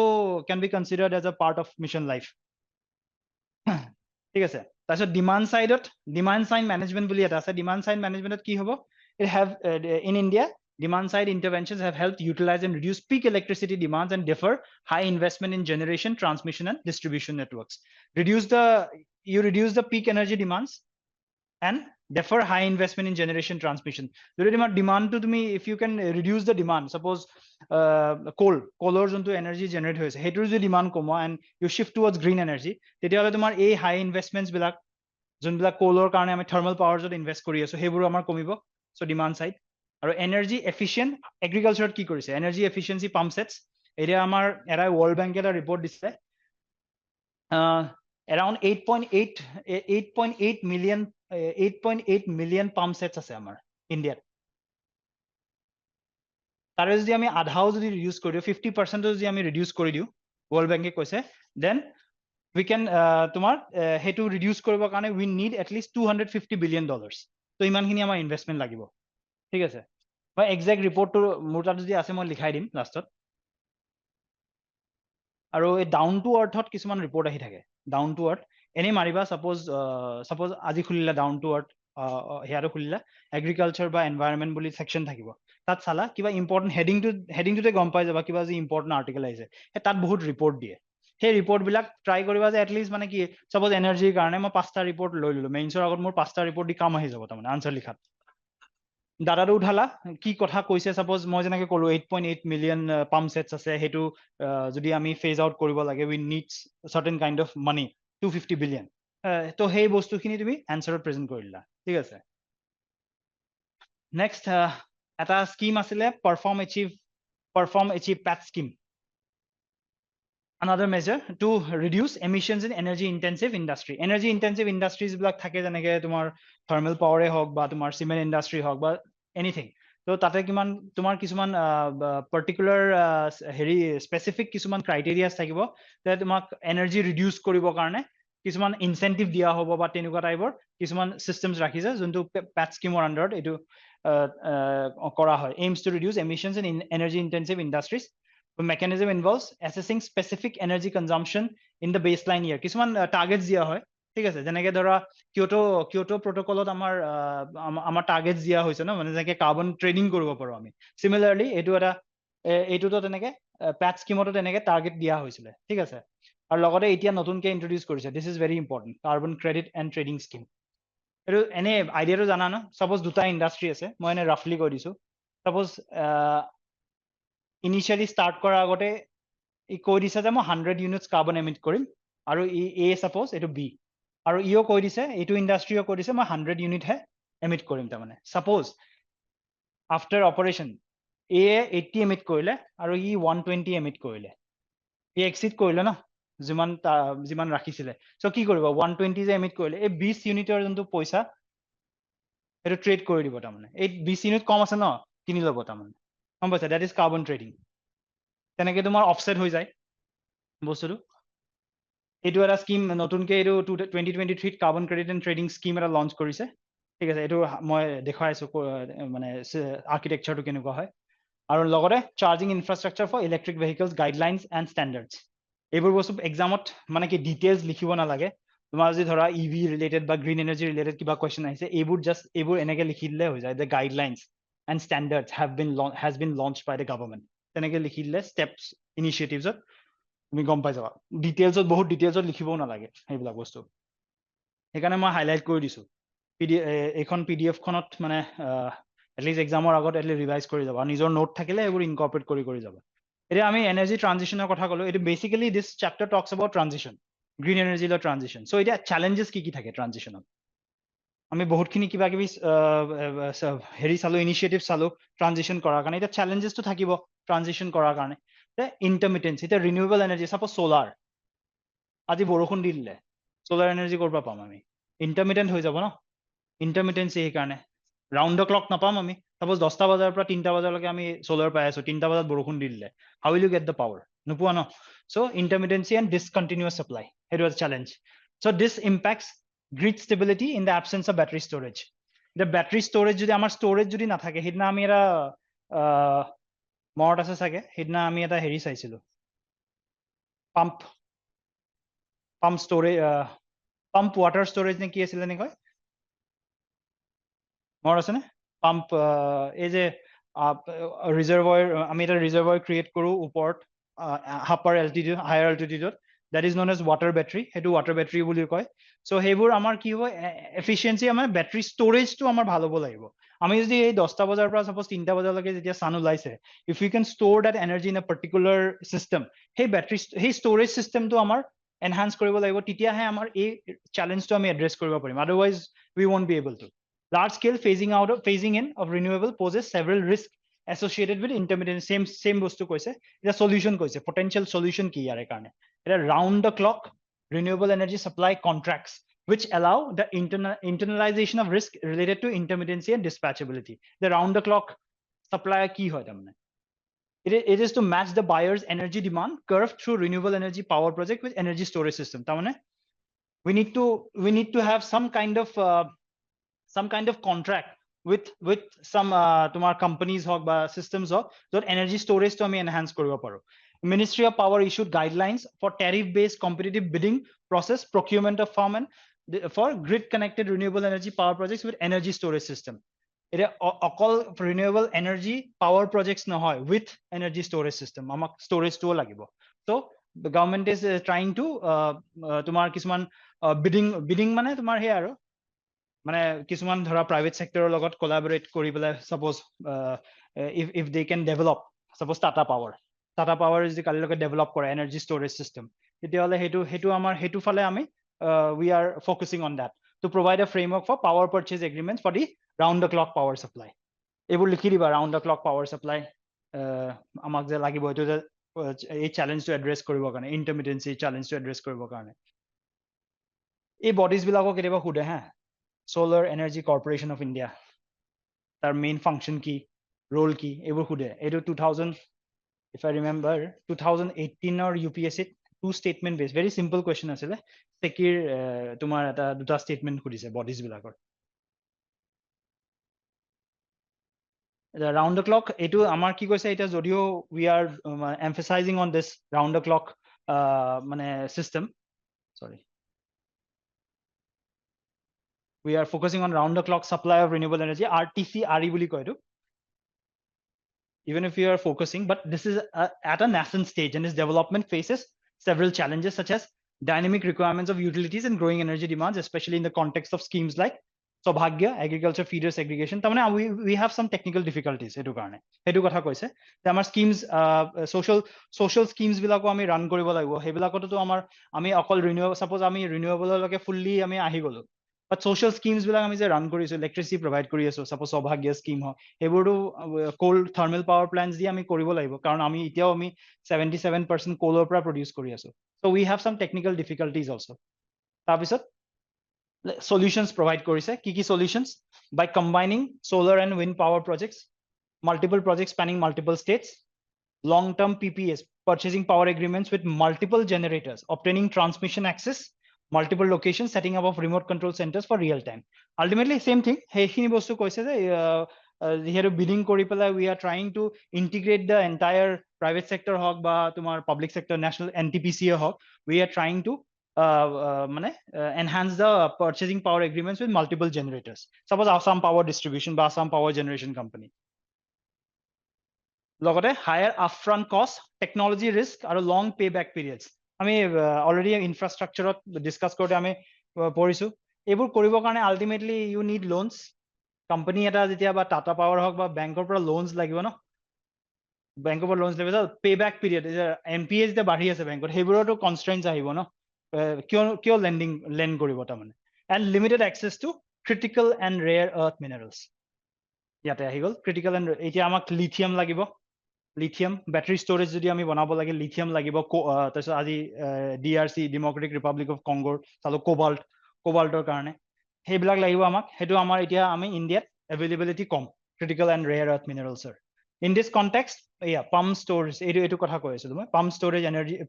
can be considered as a part of mission life ঠিক আছে তাৰপিছত demand side management বুলি এটা আছে demand side মেনেজমেন্টত কি হ'ব it have in India demand side interventions have helped utilize and reduce peak electricity demands and defer high investment in generation transmission and distribution networks reduce the peak energy demands and defer high investment in generation transmission যদি তোমাৰ demand to তুমি if you can reduce the demand suppose coal যোনটো energy generate হৈছে হেতুৰ যদি demand কমোৱা and you shift towards green energy তেতিয়াহলে তোমাৰ এই high investments বিলাক যোনবিলাক coalৰ কাৰণে আমি thermal power যত invest কৰি আছো হেবোৰ আমাৰ কমিব so demand side আৰু energy efficient agriculture কি কৰিছে energy efficiency pump sets area আমাৰ এটা world bank এটা report দিছে around 8.8 million pump sets আছে আমাৰ ইন্ডিয়াত তাৰে যদি আমি আধাও যদি ৰিডিউস কৰি 50% যদি আমি ৰিডিউস কৰি দিও ওয়াৰ্ল্ড ব্যাংকে কৈছে দেন we can তোমাৰ হেতু ৰিডিউস কৰিবৰ কাৰণে we need at least $250 billion তো ইমানখিনি আমাৰ ইনভেষ্টমেন্ট লাগিব ঠিক আছে মই এক্সাক্ট ৰিপৰ্টটো মোৰ তাত যদি আছে মই লিখাই দিম লাষ্টত আৰু এই ডাউন টু আৰ্থত কিছুমান ৰিপৰ্ট আহি থাকে ডাউন টু আৰ্থ এনে মাৰিবা সাপোজ আজি খুলিলা ডাউন টু আৰ্থ হেয়াৰো খুলিলা এগ্ৰিকালচাৰ বা এনভায়ৰনমেন্ট বুলি সেকশন থাকিব তাত চালা কিবা ইম্পৰ্টেন্ট হেডিংটোতে গম পাই যাবা কিবা যি ইম্পৰ্টেন্ট আৰ্টিকেল আহিছে তাত বহুত ৰিপৰ্ট দিয়ে সেই ৰিপৰ্ট বিলাক ট্ৰাই কৰিবা যে এটলিষ্ট মানে কি সাপোজ এনাৰ্জিৰ কাৰণে মই 5টা ৰিপৰ্ট লৈ ললো মেইনছৰ আগত মোৰ 5টা ৰিপৰ্ট দি কাম আহি যাব তাৰমানে আনসাৰ লিখাত ডাটাটো উঠালা কি কথা কৈছে সাপোজ মই যেনেকৈ কলো 8.8 মিলিয়ন পাম্প সেটছ আছে হেতু যদি আমি ফেজ আউট কৰিব লাগে we needs certain kind of money 250 billion তো সেই বস্তুখিনি তুমি আনসাৰত প্ৰেজেন্ট কৰিলা ঠিক আছে নেক্সট এটা স্কিম আছিলে perform achieve path scheme another measure to reduce emissions in energy intensive industries বিলাক থাকে যেনেকে তোমাৰ thermal power হওক বা তোমাৰ cement industry হওক বা anything তো তাতে কিমান তোমাৰ কিছুমান particular হেৰি specific কিছুমান criteria থাকিব যে তোমাক energy reduce কৰিবৰ কাৰণে কিছুমান incentive দিয়া হ'ব বা তেনেকুৱা টাইপৰ কিছুমান systems ৰাখিছে যোনটো PAT scheme ৰ আন্ডাৰত এটো কৰা হয় aims to reduce emissions in energy intensive industries The mechanism involves assessing specific energy consumption in the baseline year. কিছুমান টার্গেটস দিয়া হয় ঠিক আছে যেনেকে ধৰা কিয়োটো প্ৰটোকলত আমাৰ টাৰ্গেটস দিয়া হৈছে ন মানে যেনেকে কাৰ্বন ট্ৰেডিং কৰিব পাৰো আমি সিমিলাৰলি এইটোতো তেনেকে প্যাট স্কিমতো তেনেকে টাৰ্গেট দিয়া হৈছিল ঠিক আছে আৰু লগতে এতিয়া নতুনকে ইন্ট্ৰোডিউস কৰিছে this is very important carbon credit and trading scheme এটো এনে আইডিয়াটো জানা ন সাপোজ দুটা ইন্ডাস্ট্রি আছে মই এনে রাফলি কৈ দিছো সাপোজ ইনিশিয়ালি স্টার্ট কৰাৰ আগতে ই কৈ দিছে যে মই 100 ইউনিটছ কাৰ্বন এমিট কৰিম আৰু এ সাপোজ এইটো বি আৰু ইও কৈ দিছে এইটো ইণ্ডাষ্ট্ৰিও কৈ দিছে মই 100 ইউনিট হে এমিট কৰিম তাৰমানে সাপোজ আফটাৰ অপাৰেশ্যন এ 80 এমিট কৰিলে আৰু ই 120 এমিট কৰিলে ই এক্সিড কৰিলে ন যিমান যিমান ৰাখিছিলে সো কি কৰিব 120 যে এমিট কৰিলে এই 20 ইউনিটৰ যোনটো পইচা এটা ট্ৰেড কৰি দিব তাৰমানে এই 20 ইউনিট কম আছে ন কিনি ল'ব তাৰমানে গম পাইছা দ্যাট ইজ কাৰ্বন ট্ৰেডিং তেনেকে তোমাৰ অফসেট হৈ যায় বস্তুটো এইটো এটা স্কিম নতুনকে এইটো 2023 carbon credit and trading scheme এটা লঞ্চ কৰিছে ঠিক আছে এইটো মই দেখাই আছো মানে আৰ্কিটেকচাৰটো কেনেকুৱা হয় আৰু লগতে charging infrastructure for electric vehicles guidelines and standards এইবোৰ বস্তু এক্সামত মানে কি ডিটেইলছ লিখিব নালাগে তোমাৰ যদি ধৰা ইভি ৰিলেটেড বা গ্ৰীণ এনাৰ্জি ৰিলেটেড কিবা কোৱেশ্চন আহিছে এইবোৰ জাষ্ট এইবোৰ এনেকে লিখি দিলে হৈ যায় the guidelines and standards has been launch by the government তেনেকে লিখি দিলে ষ্টেপছ ইনিচিয়েটিভছত তুমি গম পাই যাবা ডিটেইলছত বহুত ডিটেইলছত লিখিবও নালাগে সেইবিলাক বস্তু সেইকাৰণে মই হাইলাইট কৰি দিছো এইখন PDF খনত মানে এটলিষ্ট এক্সামৰ আগত এটলিষ্ট ৰিভাইজ কৰি যাবা নিজৰ নোট থাকিলে এইবোৰ ইনকৰ্পৰেট কৰি যাবা এতিয়া আমি এনাৰ্জি ট্ৰানজিশনৰ কথা ক'লো এইটো basically this chapter Tux about transition green energy ল ট্ৰানজিশন সো এতিয়া চ্যালেঞ্জেস কি থাকে ট্ৰানজিশনত আমি বহুতখিনি কিবা কিবি হেৰি চালো ইনিচিয়েটিভ চালো ট্ৰানজিশন কৰাৰ কাৰণে এটা চ্যালেঞ্জেস তো থাকিব ট্ৰানজিশন কৰাৰ কাৰণে ইন্টাৰমিটেন্সি এটা ৰিনিউৱেবল এনাৰ্জি সাপোজ সোলাৰ আজি বৰষুণ দি দিলে সোলাৰ এনাৰ্জি কৰবা পাম আমি ইন্টাৰমিটেন্ট হৈ যাব ন ইন্টাৰমিটেন্সি এই কাৰণে ৰাউণ্ড দ্য ক্লক নাপাম আমি সাপোজ 10টা বজাৰ পৰা 3টা বজালৈকে আমি সোলাৰ পাই আছো 3টা বজাত বৰষুণ দি দিলে how will you get the power নোপোৱা ন so intermittency and discontinuous supply সেইটো এটা challenge so this impacts grid stability in the absence of battery storage এতিয়া বেটাৰী ষ্টোৰেজ যদি আমাৰ ষ্টোৰেজ যদি নাথাকে সেইদিনা আমি এটা মনত আছে চাগে সেইদিনা আমি এটা হেৰি চাইছিলো pump storage pump water storage নে কি আছিলে নে কয় মনত আছে নে পাম্প এই যে ৰিজাৰ্ভয়াৰ আমি এটা ৰিজাৰ্ভয়াৰ ক্ৰিয়েট কৰো ওপৰত হাপাৰ এল্টিটিউড হায়াৰ এল্টিটিউডত that is known as water battery সেইটো ৱাটাৰ বেটাৰী বুলি কয় সো সেইবোৰ আমাৰ কি হয় এফিচিয়েন্সি আমাৰ বেটাৰী ষ্টোৰেজটো আমাৰ ভাল হ'ব লাগিব আমি যদি এই 10টা বজাৰ পৰা সাপোজ 3টা বজালৈকে যেতিয়া সান ওলাইছে if you can store that energy in a particular system সেই বেটাৰী সেই ষ্টোৰেজ সিস্টেমটো আমাৰ এনহান্স কৰিব লাগিব তেতিয়াহে আমাৰ এই চ্যালেঞ্জটো আমি এড্ৰেছ কৰিব পাৰিম otherwise we won't be able to large scale phasing in of renewable poses several risks associated with intermittent same bostu koise eta solution koise potential solution ki yare karone eta round the clock renewable energy supply contracts which allow the internalization of risk related to intermittency and dispatchability the round the clock supply ki hoy tamne it is to match the buyer's energy demand curve through renewable energy power project with energy storage system tamne we need to have some kind of contract with some tomar companies hok ba systems hok jot energy storage to ami enhance koribo paro ministry of power issued guidelines for tariff based competitive bidding process procurement of farm and for grid connected renewable energy power projects with energy storage system এটা অকল renewable energy power projects নহয় with energy storage system আমাক storage to লাগিব so the government is trying to tomar kisman bidding মানে tomar he aro মানে কিছুমান ধৰা private সেক্টৰৰ লগত কোলাবৰেট কৰি পেলাই suppose if they can develop suppose Tata power যদি কালিলৈকে ডেভেলপ কৰে এনাৰ্জি ষ্টোৰেজ সিস্টেম তেতিয়াহ'লে সেইটো আমাৰ সেইটো ফালে আমি we are focusing on that to provide a framework for power purchase agreements for the round the clock power supply এইবোৰ লিখি দিবা round the clock power supply আমাক যে লাগিব এইটো যে এই চ্যালেঞ্জটো এড্ৰেছ কৰিবৰ কাৰণে ইন্টাৰমিটেন্সি চ্যালেঞ্জটো এড্ৰেছ কৰিবৰ কাৰণে এই বডিজ বিলাকক কেতিয়াবা সুধে হা Solar Energy Corporation of India tar main function ki role ki ebur khude edu 2000 if I remember 2018 or UPSC two statement based very simple question asile sekir tumar eta duta statement khudise bodies bilakor round the clock etu amar ki koise eta jodio we are emphasizing on this round the clock mane system sorry we are focusing on round the clock supply of renewable energy RTC RE buli koy etu even if you are focusing but this is at a nascent stage and its development faces several challenges such as dynamic requirements of utilities and growing energy demands especially in the context of schemes like Sabhagita, agriculture feeder segregation. তাৰমানে we have some technical difficulties এটো কাৰণে এটো কথা কৈছে যে আমাৰ schemes social schemes বিলাকো আমি run কৰিব লাগিব হেবিলাকতো আমাৰ আমি অকল renewable suppose আমি renewable লকে fully আমি আহি গলো but social schemes বিলাক আমি যে run কৰিছো electricity provide কৰি আছো suppose Sabhagita scheme হয় হেবোৰটো coal thermal power plants দি আমি কৰিব লাগিব কাৰণ আমি এতিয়াও আমি 77% coalৰ পৰা produce কৰি আছো so we have some technical difficulties also তাৰপিছত solutions provide korise ki solutions by combining solar and wind power projects multiple projects spanning multiple states long term PPAs purchasing power agreements with multiple generators obtaining transmission access multiple locations setting up of remote control centers for real time ultimately same thing hekhini bostu koise je here bidding kori pela we are trying to integrate the entire private sector hok ba tumar public sector national NTPC hok we are trying to enhance the purchasing power agreements with multiple generators. Suppose Assam Power Distribution বা Assam Power Generation Company. লগতে higher upfront cost, technology risk আৰু long payback periods. আমি already infrastructure discuss কৰোতে আমি পঢ়িছো এইবোৰ কৰিবৰ কাৰণে ultimately you need loans. Company এটা যেতিয়া বা Tata Power হওক বা বেংকৰ পৰা loans লাগিব ন বেংকৰ পৰা loans লাগিব payback period NPA যেতিয়া বাঢ়ি আছে বেংকত সেইবোৰতো constraints আহিব ন কিয় lend কৰিব তাৰমানে and limited access to critical and rare earth minerals ইয়াতে আহি গল critical and এতিয়া আমাক lithium লাগিব lithium battery storage যদি আমি বনাব লাগে lithium লাগিব তাৰপিছত আজি DRC Democratic Republic of Congo চালো cobaltৰ কাৰণে সেইবিলাক লাগিব আমাক হেতু আমাৰ এতিয়া আমি ইন্ডিয়াত availability com critical and rare earth minerals in this context pump storage etu kotha koi asu tumai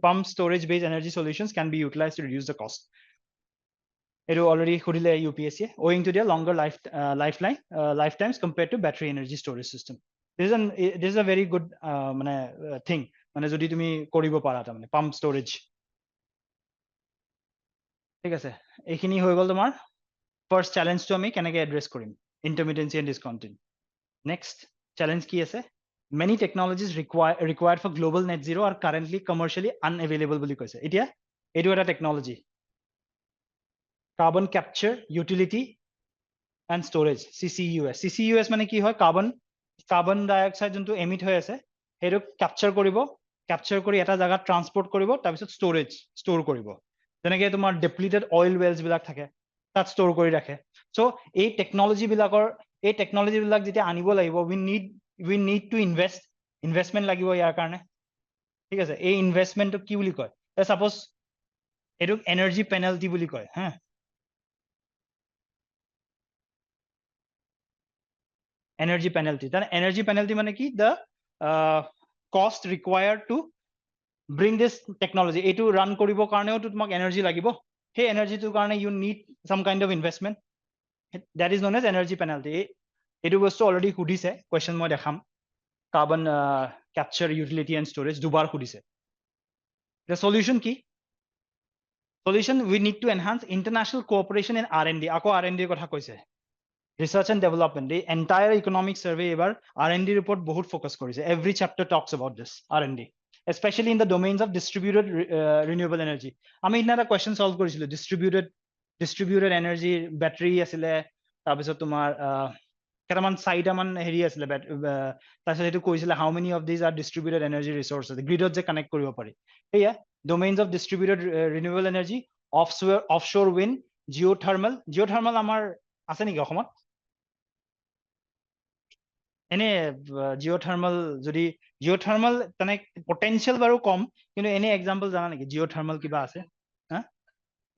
pump storage based energy solutions can be utilized to reduce the cost etu already khudile UPSC owing to their longer lifetimes compared to battery energy storage system this is a very good thing mane jodi tumi koribo para ta mane pump storage thik ase ekhini hoi gol tomar first challenge to ami kenake address korim intermittency and discontinuity next challenge ki ase many technologies required for global net zero are currently commercially unavailable বুলি কৈছে এতিয়া এটো এটা technology carbon capture utility and storage CCUS মানে কি হয় carbon dioxide যোনটো emit হৈ আছে হেটো capture কৰি এটা জায়গা transport কৰিব তাৰ পিছত store কৰিব যেনেকৈ তোমাৰ depleted oil wells বিলাক থাকে তাত store কৰি ৰাখে so এই technology বিলাক যেতিয়া আনিব লাগিব we need to investment লাগিব ইয়াৰ কাৰণে ঠিক আছে এই ইনভেষ্টমেন্টটো কি বুলি কয় সাপোজ এটো এনার্জি পেনাল্টি বুলি কয় হা energy penalty then energy penalty মানে কি the cost required to bring this technology etu run koribo karneo to tumak energy lagibo hey energy to karne you need some kind of investment that is known as energy penalty etu bostu already hudise question moi dekham carbon capture utility and storage dubar hudise the solution ki solution we need to enhance international cooperation in R&D ako R&D kotha koise research and development the entire economic survey ebar R&D report bahut focus korise every chapter talks about this R&D especially in the domains of distributed renewable energy ami inna question solve korisilo distributed energy battery asile tar bisot tumar ketaman saida man heri asile tarপিছত etu koisile how many of these are distributed energy resources gridot je connect koribo pari eya domains of distributed renewable energy offshore wind geothermal amar ase niki okhomot ene geothermal tane potential baru kom kintu ene example jana niki geothermal kiba ase ha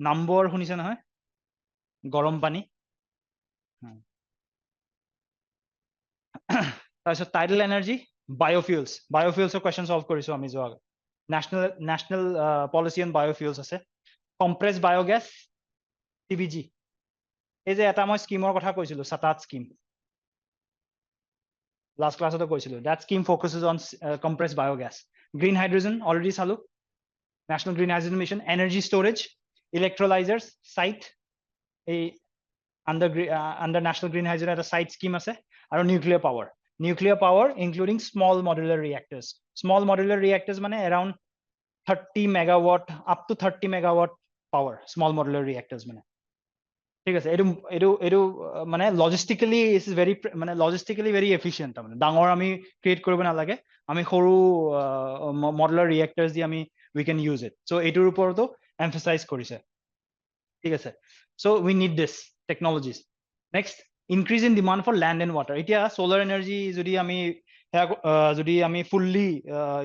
number hunise na hoy gorom pani tarপিছত tidal energy biofuels question solve korisu ami jo national policy on biofuels ase compressed biogas CBG এই যে এটা মই স্কিমৰ কথা কৈছিলো সাতাত scheme last class oto koisilu that scheme focuses on compressed biogas green hydrogen already salu national green hydrogen mission energy storage electrolyzers site under national green hydrogen at a site scheme ase aru nuclear power including small modular reactors mane around 30 megawatt up to 30 megawatt power small modular reactors mane ঠিক আছে এইটো মানে লজিষ্টিকেলি is very মানে লজিষ্টিকেলি very efficient তাৰমানে ডাঙৰ আমি create কৰিব নালাগে আমি সৰু মডুলাৰ ৰিয়েক্টৰ্ছ দি আমি উই কেন ইউজ ইট চ' এইটোৰ ওপৰতো এমফেচাইজ কৰিছে ঠিক আছে so' we need this technologies next increase in demand for land and water এতিয়া চ'লাৰ এনাৰ্জি যদি আমি যদি আমি ফুল্লি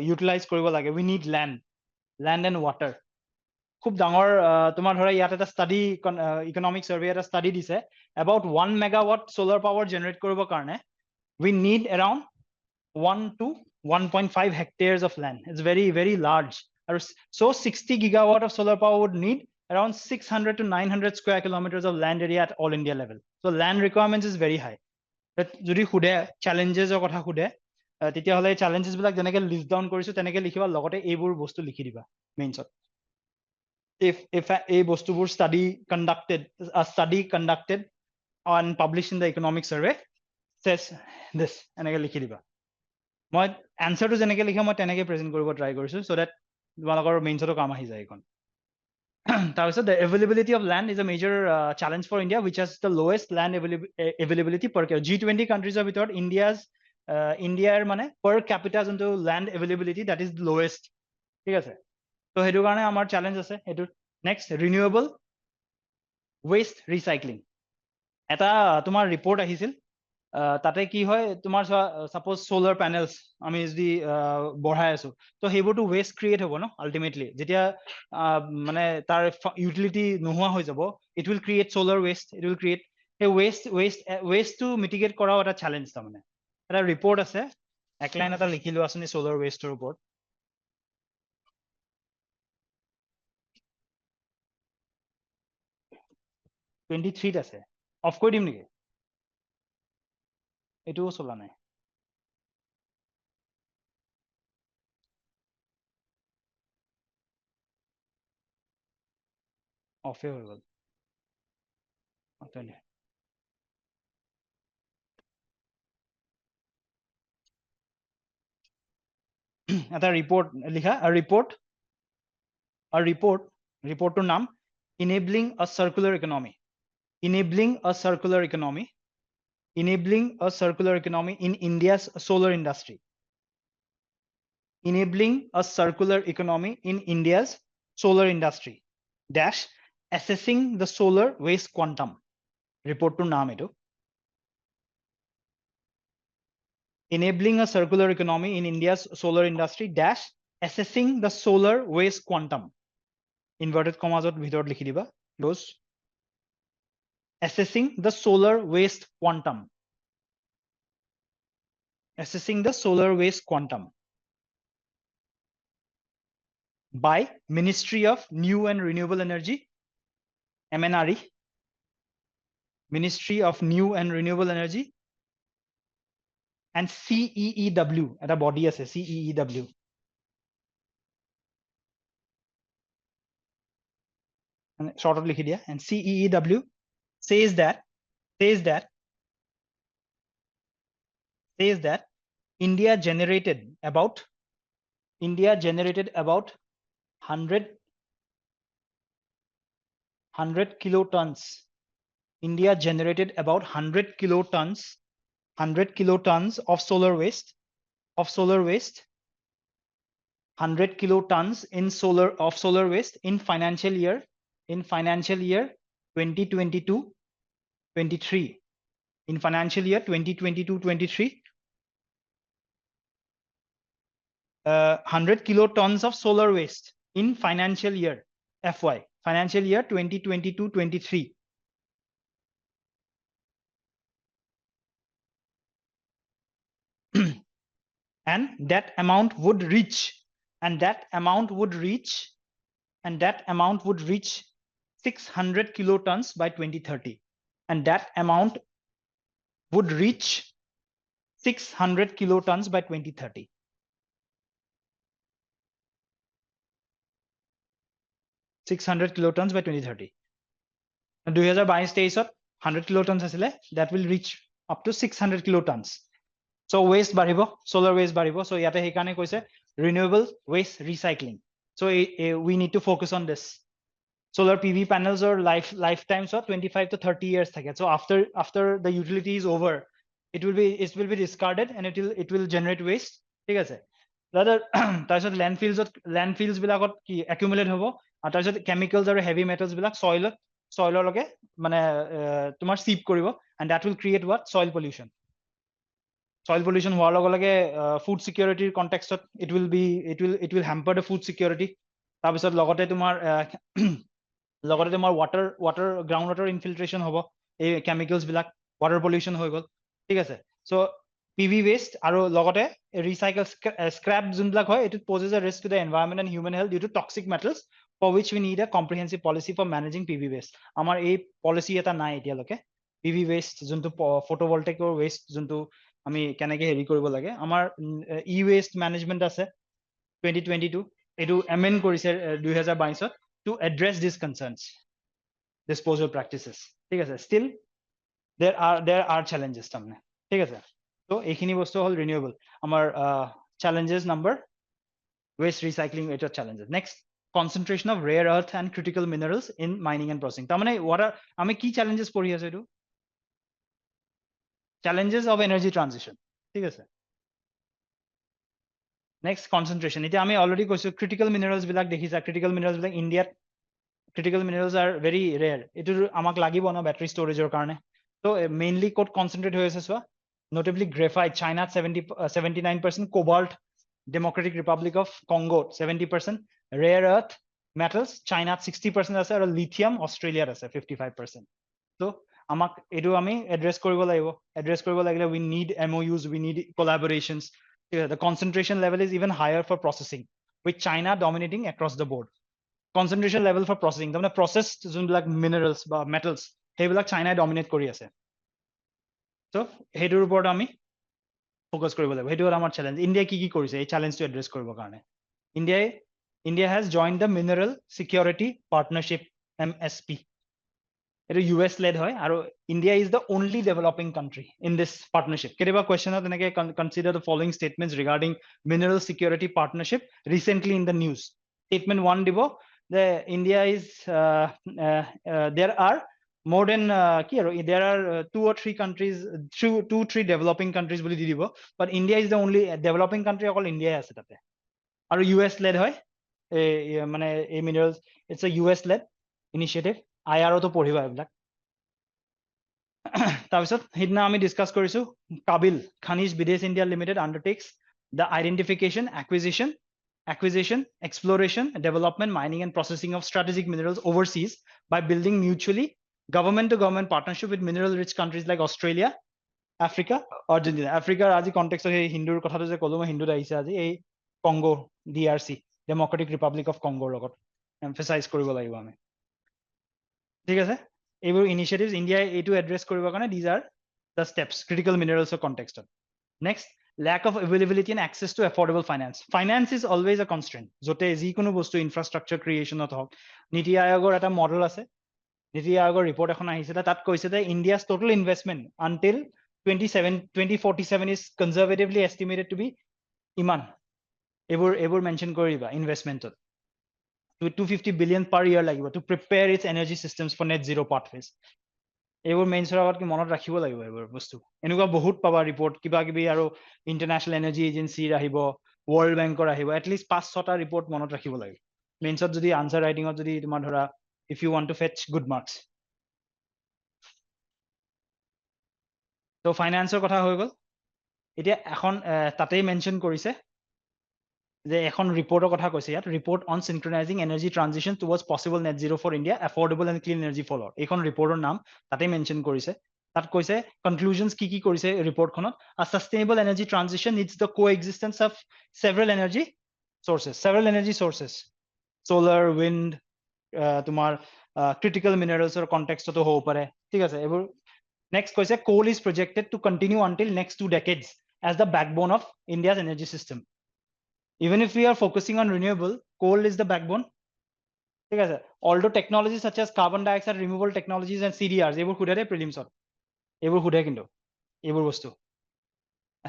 ইউটিলাইজ কৰিব লাগে উই নিড লেণ্ড এণ্ড ৱাটাৰ খুব ডাঙৰ তোমাৰ ধৰা ইয়াত এটা ষ্টাডি ইকনমিক চাৰ্ভে এটা ষ্টাডি দিছে about 1 megawatt solar power generate কৰিবৰ কাৰণে উই need around 1 to 1.5 hectares of land. It's very, very large. So 60 gigawatt of solar power would need around 600 to 900 square kilometers of land area at all India level. So land requirements is very high. যদি সুধে challenges কথা সুধে তেতিয়াহ'লে challenges বিলাক যেনেকে list down কৰিছো তেনেকে লিখিবা লগতে এইবোৰ বস্তু লিখি দিবা মেইনছত if a বস্তুবোৰ study conducted and published in the economic survey says this এনেকে লিখি দিবা মই এনসাৰটো যেনেকে লিখা মই তেনেকে প্ৰেজেন্ট কৰিব ট্ৰাই কৰিছো সো দ্যাট তোমালোকৰ মেইনছতো কাম আহি যায় এখন তাৰপিছত the availability of land is a major challenge for India which has the lowest land availability per capita G20 countries of ভিতৰত ইণ্ডিয়াৰ মানে per capita যোনটো land availability that is the lowest ঠিক আছে তো সেইটো কাৰণে আমাৰ চ্যালেঞ্জ আছে এটো নেক্সট ৰিনিউৱেবল ওয়েস্ট ৰিসাইক্লিং এটা তোমাৰ ৰিপৰ্ট আহিছিল তাতে কি হয় তোমাৰ সাপোজ সোলাৰ প্যানেলস আমি যদি বঢ়াই আছো তো হেইবোৰটো ওয়েস্ট ক্ৰিয়েট হ'ব ন আলটিমেটলি যেতিয়া মানে তাৰ ইউটিলিটি নোহোৱা হৈ যাব it will create solar West it will create হে ওয়েস্ট টু মিটিগেট কৰাও এটা চ্যালেঞ্জ তাৰমানে এটা ৰিপৰ্ট আছে এক লাইন এটা লিখি লোৱা আছে সোলাৰ ওয়েস্টৰ ওপৰত 23 আছে অফ কৰি দিম নেকি এটোও চলা নাই অফে হৈ গ'ল এটা ৰিপৰ্ট লিখা ৰিপৰ্টৰ নাম enabling a circular economy in India's solar industry dash assessing the solar waste quantum report to naam etu enabling a circular economy in India's solar industry dash assessing the solar waste quantum inverted commas ot bhitor likhi diba close assessing the solar waste quantum by Ministry of New and Renewable Energy MNRE Ministry of New and Renewable Energy and CEEW eta body ase CEEW and short of likhi dia and CEEW says that India generated about 100 kilotons. India generated about 100 kilotons of solar waste. 100 kilotons of solar waste in financial year 2022-23. In financial year 2022-23. 100 kilotons of solar waste in financial year FY financial year 2022-23 and that amount would reach 600 kilotons by 2030 and that amount would reach 600 kilotons by 2030 600 kilotons by 2030 2022-23 100 kilotons asile that will reach up to 600 kilotons so waste baribo solar waste baribo so yate hekane koise renewable waste recycling so we need to focus on this solar PV panels or lifetime so 25 to 30 years থাকে so after the utility is over it will be discarded and it will generate waste ঠিক আছে rather তাৰপিছত landfills বিলাকত কি accumulate হ'ব আৰু তাৰপিছত chemicals আৰু heavy metals বিলাক soilৰ লগে মানে তোমাৰ seep কৰিব and that will create what soil pollution হোৱাৰ লগে লগে food security context it will hamper the food security তাৰপিছত লগতে তোমাৰ water ground water infiltration হ'ব এই chemicals বিলাক water pollution হৈ গ'ল ঠিক আছে so PV waste আৰু লগতে recycle scrap যোনবিলাক হয় it poses a risk to the environment and human health due to toxic metals for which we need a comprehensive policy for managing PV waste আমাৰ এই policy এটা নাই এতিয়ালৈকে PV waste যোনটো photovoltaic waste যোনটো আমি কেনেকে হেৰি কৰিব লাগে আমাৰ e-waste management আছে 2022 এটো amend কৰিছে 2022 to address these concerns disposal practices ঠিক আছে still there are challenges তাৰমানে ঠিক আছে so এইখিনি বস্তু হল renewable আমাৰ challenges number waste recycling এটা challenges next concentration of rare earth and critical minerals in mining and processing তাৰমানে what are আমি কি challenges পঢ়ি আছো এটো challenges of energy transition ঠিক আছে next concentration এতিয়া আমি already কৈছো critical minerals বিলাক দেখিছা critical minerals বিলাক ইন্ডিয়াত critical minerals are very rare এটো আমাক লাগিব না battery storage ৰ কাৰণে so mainly ক'ত concentrate হৈ আছে চোৱা notably graphite China 79% cobalt Democratic Republic of Congo 70% rare earth metals China 60% আছে আৰু lithium Australia আছে 55% so আমাক এটো আমি address কৰিব লাগিলে we need MOUs we need collaborations the concentration level is even higher for processing with China dominating across the board concentration level for processing তাৰমানে processed যোনবিলাক minerals বা metals সেইবিলাক চাইনাই dominate কৰি আছে so হেইটোৰ ওপৰত আমি ফোকাস কৰিব লাগিব হেইটো আমাৰ চ্যালেঞ্জ ইন্ডিয়া কি কৰিছে এই চ্যালেঞ্জটো এড্ৰেছ কৰিবৰ কাৰণে India has joined the Mineral Security Partnership MSP এটা US led হয় আৰু India is the only developing country in this partnership কেতিয়াবা কোৱেশ্চনত এনেকে consider the following statements regarding Mineral Security Partnership recently in the news statement 1 দিব the India is there are more than there are 2 or 3 countries 3 developing countries বুলি দি দিব but India is the only developing country অকল India আছে তাতে আৰু US led হয় মানে এই minerals it's a US led initiative IR তো পঢ়িবা এইবিলাক তাৰপিছত হিডনা আমি ডিসকাস কৰিছো Kaabil Khanish Bidesh India Limited undertakes the identification acquisition exploration development mining and processing of strategic minerals overseas by building mutually government to government partnership with mineral rich countries like Australia Africa Argentina Africa আজি context এই হিন্দুৰ কথাটো যে কলো মই হিন্দুত আহিছে আজি এই Congo DRC Democratic Republic of Congo লগত emphasize কৰিব লাগিব আমি ঠিক আছে এইবোৰ initiatives India to address কৰিবৰ কাৰণে these are the steps critical minerals context next lack of availability and access to affordable finance is always a constraint jote যিকোনো বস্তু infrastructure creation ত হক নীতি আয়োগৰ এটা মডেল আছে নীতি আয়োগৰ ৰিপৰ্ট এখন আহিছে তাত কৈছে যে India's total investment until 2047 is conservatively estimated to be ইমান এইবোৰ মেনশন কৰিবা ইনভেষ্টমেন্টত to 250 billion per year লাগিব to prepare its energy systems for net zero pathways এইবোৰ মেইনছৰ আগত কি মনত ৰাখিব লাগিব এইবোৰ বস্তু এনেকুৱা বহুত পাবা ৰিপৰ্ট কিবা কিবি আৰু ইন্টাৰনেশ্যনেল এনাৰ্জি এজেন্সি আহিব ওয়াৰ্ল্ড বেংকৰ আহিব এটলিষ্ট 5-6টা ৰিপৰ্ট মনত ৰাখিব লাগিব মেইনছত যদি আনসাৰ ৰাইটিংত যদি তোমাৰ ধৰা if you want to fetch good marks তো ফাইনান্সৰ কথা হৈ গল এতিয়া এখন তাতেই মেনশন কৰিছে যে এখন ৰিপৰ্টৰ কথা কৈছে ইয়াত report on synchronizing energy transition towards possible net zero for India affordable and clean energy for all এইখন ৰিপৰ্টৰ নাম তাতে মেনশন কৰিছে তাত কৈছে কনক্লুজনস কি কৰিছে ৰিপৰ্টখনত a sustainable energy transition needs the coexistence of several energy sources solar wind তোমাৰ critical minerals or context to হ'ব পাৰে ঠিক আছে এইবোৰ next কৈছে coal is projected to continue until next 2 decades as the backbone of India's energy system even if we are focusing on renewable coal is the backbone ঠিক আছে although technologies such as carbon dioxide removal technologies and CDRs এইবোৰ খুদাৰে prelims এইবোৰ খুদে কিন্তু এইবোৰ বস্তু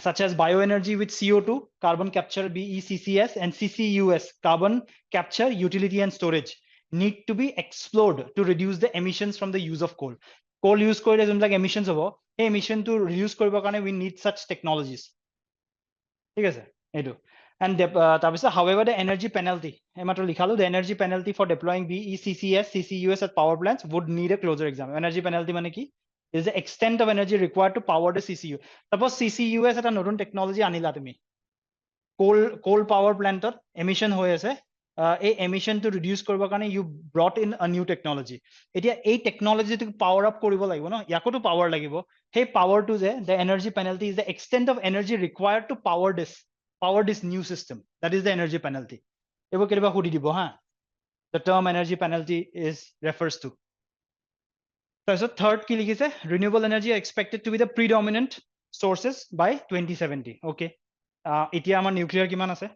such as bioenergy with CO2 carbon capture BECCS and CCUS carbon capture utility and storage need to be explored to reduce the emissions from the use of coal. Coal use কৰিলে যোনবিলাক emissions হ'ব, সেই emission to reduce কৰিবৰ কাৰণে we need such technologies. ঠিক আছে এইটো। And তাৰপিছত however the energy penalty, এইমাত্ৰ লিখালো, the energy penalty for deploying BECCS, CCUS at power plants would need a closer exam. Energy penalty মানে কি? Is the extent of energy required to power the CCU. Suppose CCUS এটা নতুন technology আনিলা তুমি, coal power plant emission হৈ আছে, এই emission to reduce কৰিবৰ কাৰণে you brought in a new technology. এতিয়া এই technology to power up কৰিব লাগিব ন, ইয়াকোতো power লাগিব। সেই power to যে the energy penalty is the extent of energy required to power this new system. That is the energy penalty. এইবোৰ কেতিয়াবা সুধি দিব হা। The term energy penalty is refers to. So third কি লিখিছে, renewable energy are expected to be the predominant sources by 2070. Okay. এতিয়া আমাৰ nuclear কিমান আছে?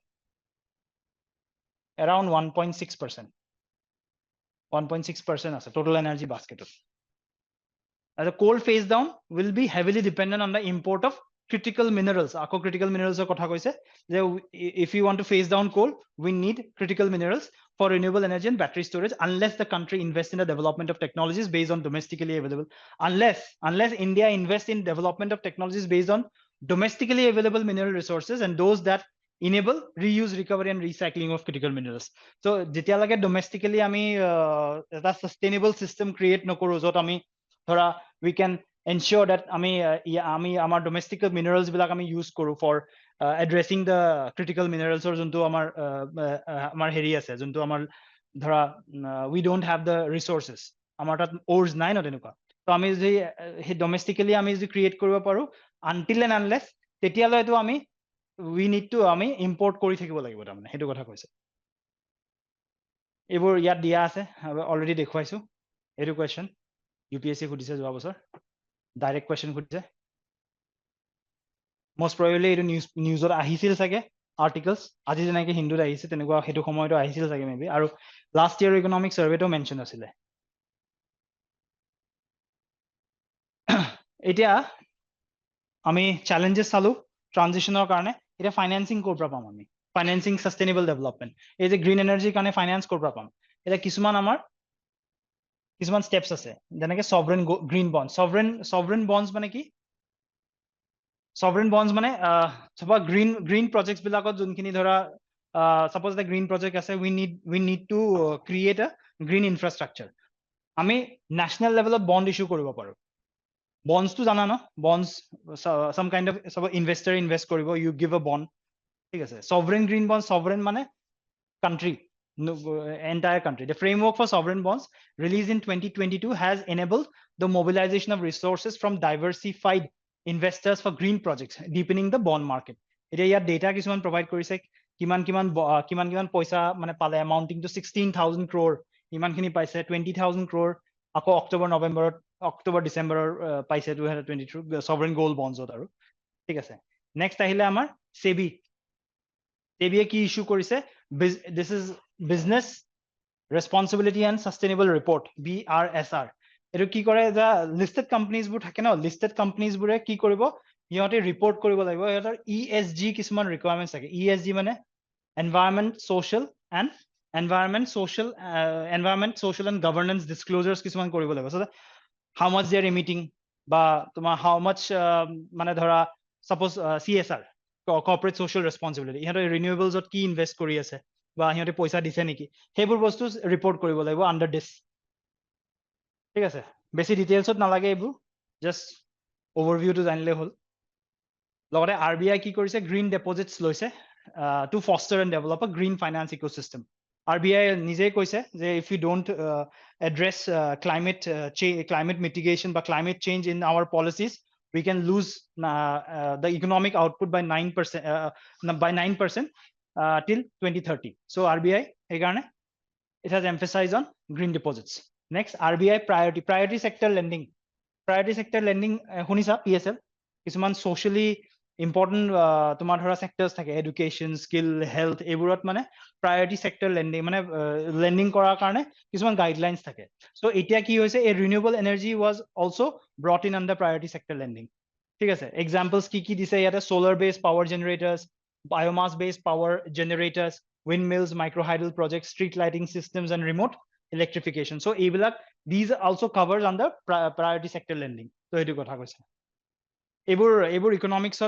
Around 1.6%. 1.6% আছে total energy basket. The coal phase down will be heavily dependent on the import of critical minerals. Ako critical minerals kotha koise je if you want to phase down coal, we need critical minerals for renewable energy and battery storage, unless the country invests in the development of technologies based on domestically available. Unless India invests in development of technologies based on domestically available mineral resources and those that enable reuse, recovery and recycling of critical minerals. So যেতিয়া লাগে domestically আমি এটা sustainable system create নকৰো যত আমি ধৰা we can ensure that আমি আমাৰ domestic minerals বিলাক আমি use কৰো for addressing the critical minerals or যোনটো আমাৰ হেৰি আছে, যোনটো আমাৰ ধৰা we don't have the resources, আমাৰ তাত ores নাই ন তেনেকুৱা। তো আমি যদি domestically আমি যদি create কৰিব পাৰো, until and unless তেতিয়ালৈতো আমি we need to আমি import কৰি থাকিব লাগিব, তাৰমানে সেইটো কথা কৈছে। এইবোৰ ইয়াত দিয়া আছে, অলৰেডি দেখুৱাইছো। এইটো question UPSC সুধিছে যোৱা বছৰ, ডাইৰেক্ট question সুধিছে। most probably এইটো নিউজত আহিছিল চাগে আৰ্টিকলছ, আজি যেনেকৈ হিন্দুত আহিছে তেনেকুৱা সেইটো সময়তো আহিছিল চাগে মেবি, আৰু লাষ্ট ইয়াৰ ইকনমিক সাৰ্ভেটো মেনশ্যন আছিলে। এতিয়া আমি চ্যালেঞ্জেস চালো ট্ৰানজিশনৰ কাৰণে। এতিয়া ফাইনেন্সিং ক'ৰ পৰা পাম আমি? ফাইনেন্সিং সাস্টেইনেবল ডেভেলপমেন্ট, এই যে গ্ৰীণ এনাৰ্জিৰ কাৰণে ফাইনেন্স ক'ৰ পৰা পাম? এতিয়া কিছুমান স্টেপস আছে, যেনেকে সভৰেন গ্ৰীণ বন্ড। সভৰেন বন্ডস মানে কি? সভৰেন বন্ডস মানে সবা গ্ৰীণ প্ৰজেক্টস বিলাকত যোনখিনি ধৰা suppose the green project আছে, we need to create a green infrastructure. আমি national levelত bond issue কৰিব পাৰো। bonds to জানা ন, bonds some kind of investor invest কৰিব, you give a bond, ঠিক আছে। sovereign green bonds, sovereign মানে country, entire country. The framework for sovereign bonds released in 2022 has enabled the mobilization of resources from diversified investors for green projects, deepening the bond market. এতিয়া ইয়াত data কিছুমান provide কৰিছে, কিমান পইচা মানে পালে, amounting to 16,000 crore, ইমানখিনি পাইছে, 20,000 crore আকৌ অক্টোবৰ ডিসেম্বৰৰ পাইছে 2022 sovereign gold bonds আৰু, ঠিক আছে। নেক্সট আহিলে আমাৰ সেবিয়ে কি ইস্যু কৰিছে? This is business responsibility and sustainable report, BRSR. এইটো কি কৰে, যে লিষ্টেড কোম্পানীজ বোৰ থাকে ন, লিষ্টেড কোম্পানীজ বোৰে কি কৰিব, সিহঁতে ৰিপৰ্ট কৰিব লাগিব, সিহঁতৰ ESG কিছুমান ৰিকুৱাৰমেন্টস থাকে। ESG মানে environment, social and governance disclosures কিছুমান কৰিব লাগিব। So how much they are emitting, বা তোমাৰ how much মানে ধৰা suppose CSR, corporate social responsibility, ইহঁতে renewablesত কি ইনভেষ্ট কৰি আছে বা সিহঁতে পইচা দিছে নেকি, সেইবোৰ বস্তু ৰিপৰ্ট কৰিব লাগিব under this, ঠিক আছে। বেছি ডিটেইলছত নালাগে এইবোৰ, জাষ্ট অভাৰভিউটো জানিলে হ'ল। লগতে RBI কি কৰিছে, গ্ৰীণ ডেপজিটছ লৈছে to foster and develop a green finance ecosystem. RBI নিজে কৈছে যে if you don't address climate mitigation বা climate change in our policies, we can lose the economic output by 9% till 2030. So RBI এইকাৰণে it has emphasized on green deposits. Next, RBI priority sector lending. Priority sector lending শুনিছা PSL, কিছুমান socially important তোমাৰ ধৰা sectors থাকে, education, skill, health, এইবোৰত মানে priority sector lending মানে lending কৰাৰ কাৰণে কিছুমান guidelines থাকে। So এতিয়া কি হৈছে, এই renewable energy was also brought in under priority sector lending, ঠিক আছে। examples কি দিছে ইয়াতে, solar based power generators, biomass based power generators, windmills, microhydel projects, street lighting systems and remote electrification. So these also covers under priority sector lending. So etu kotha koise. Ebur economics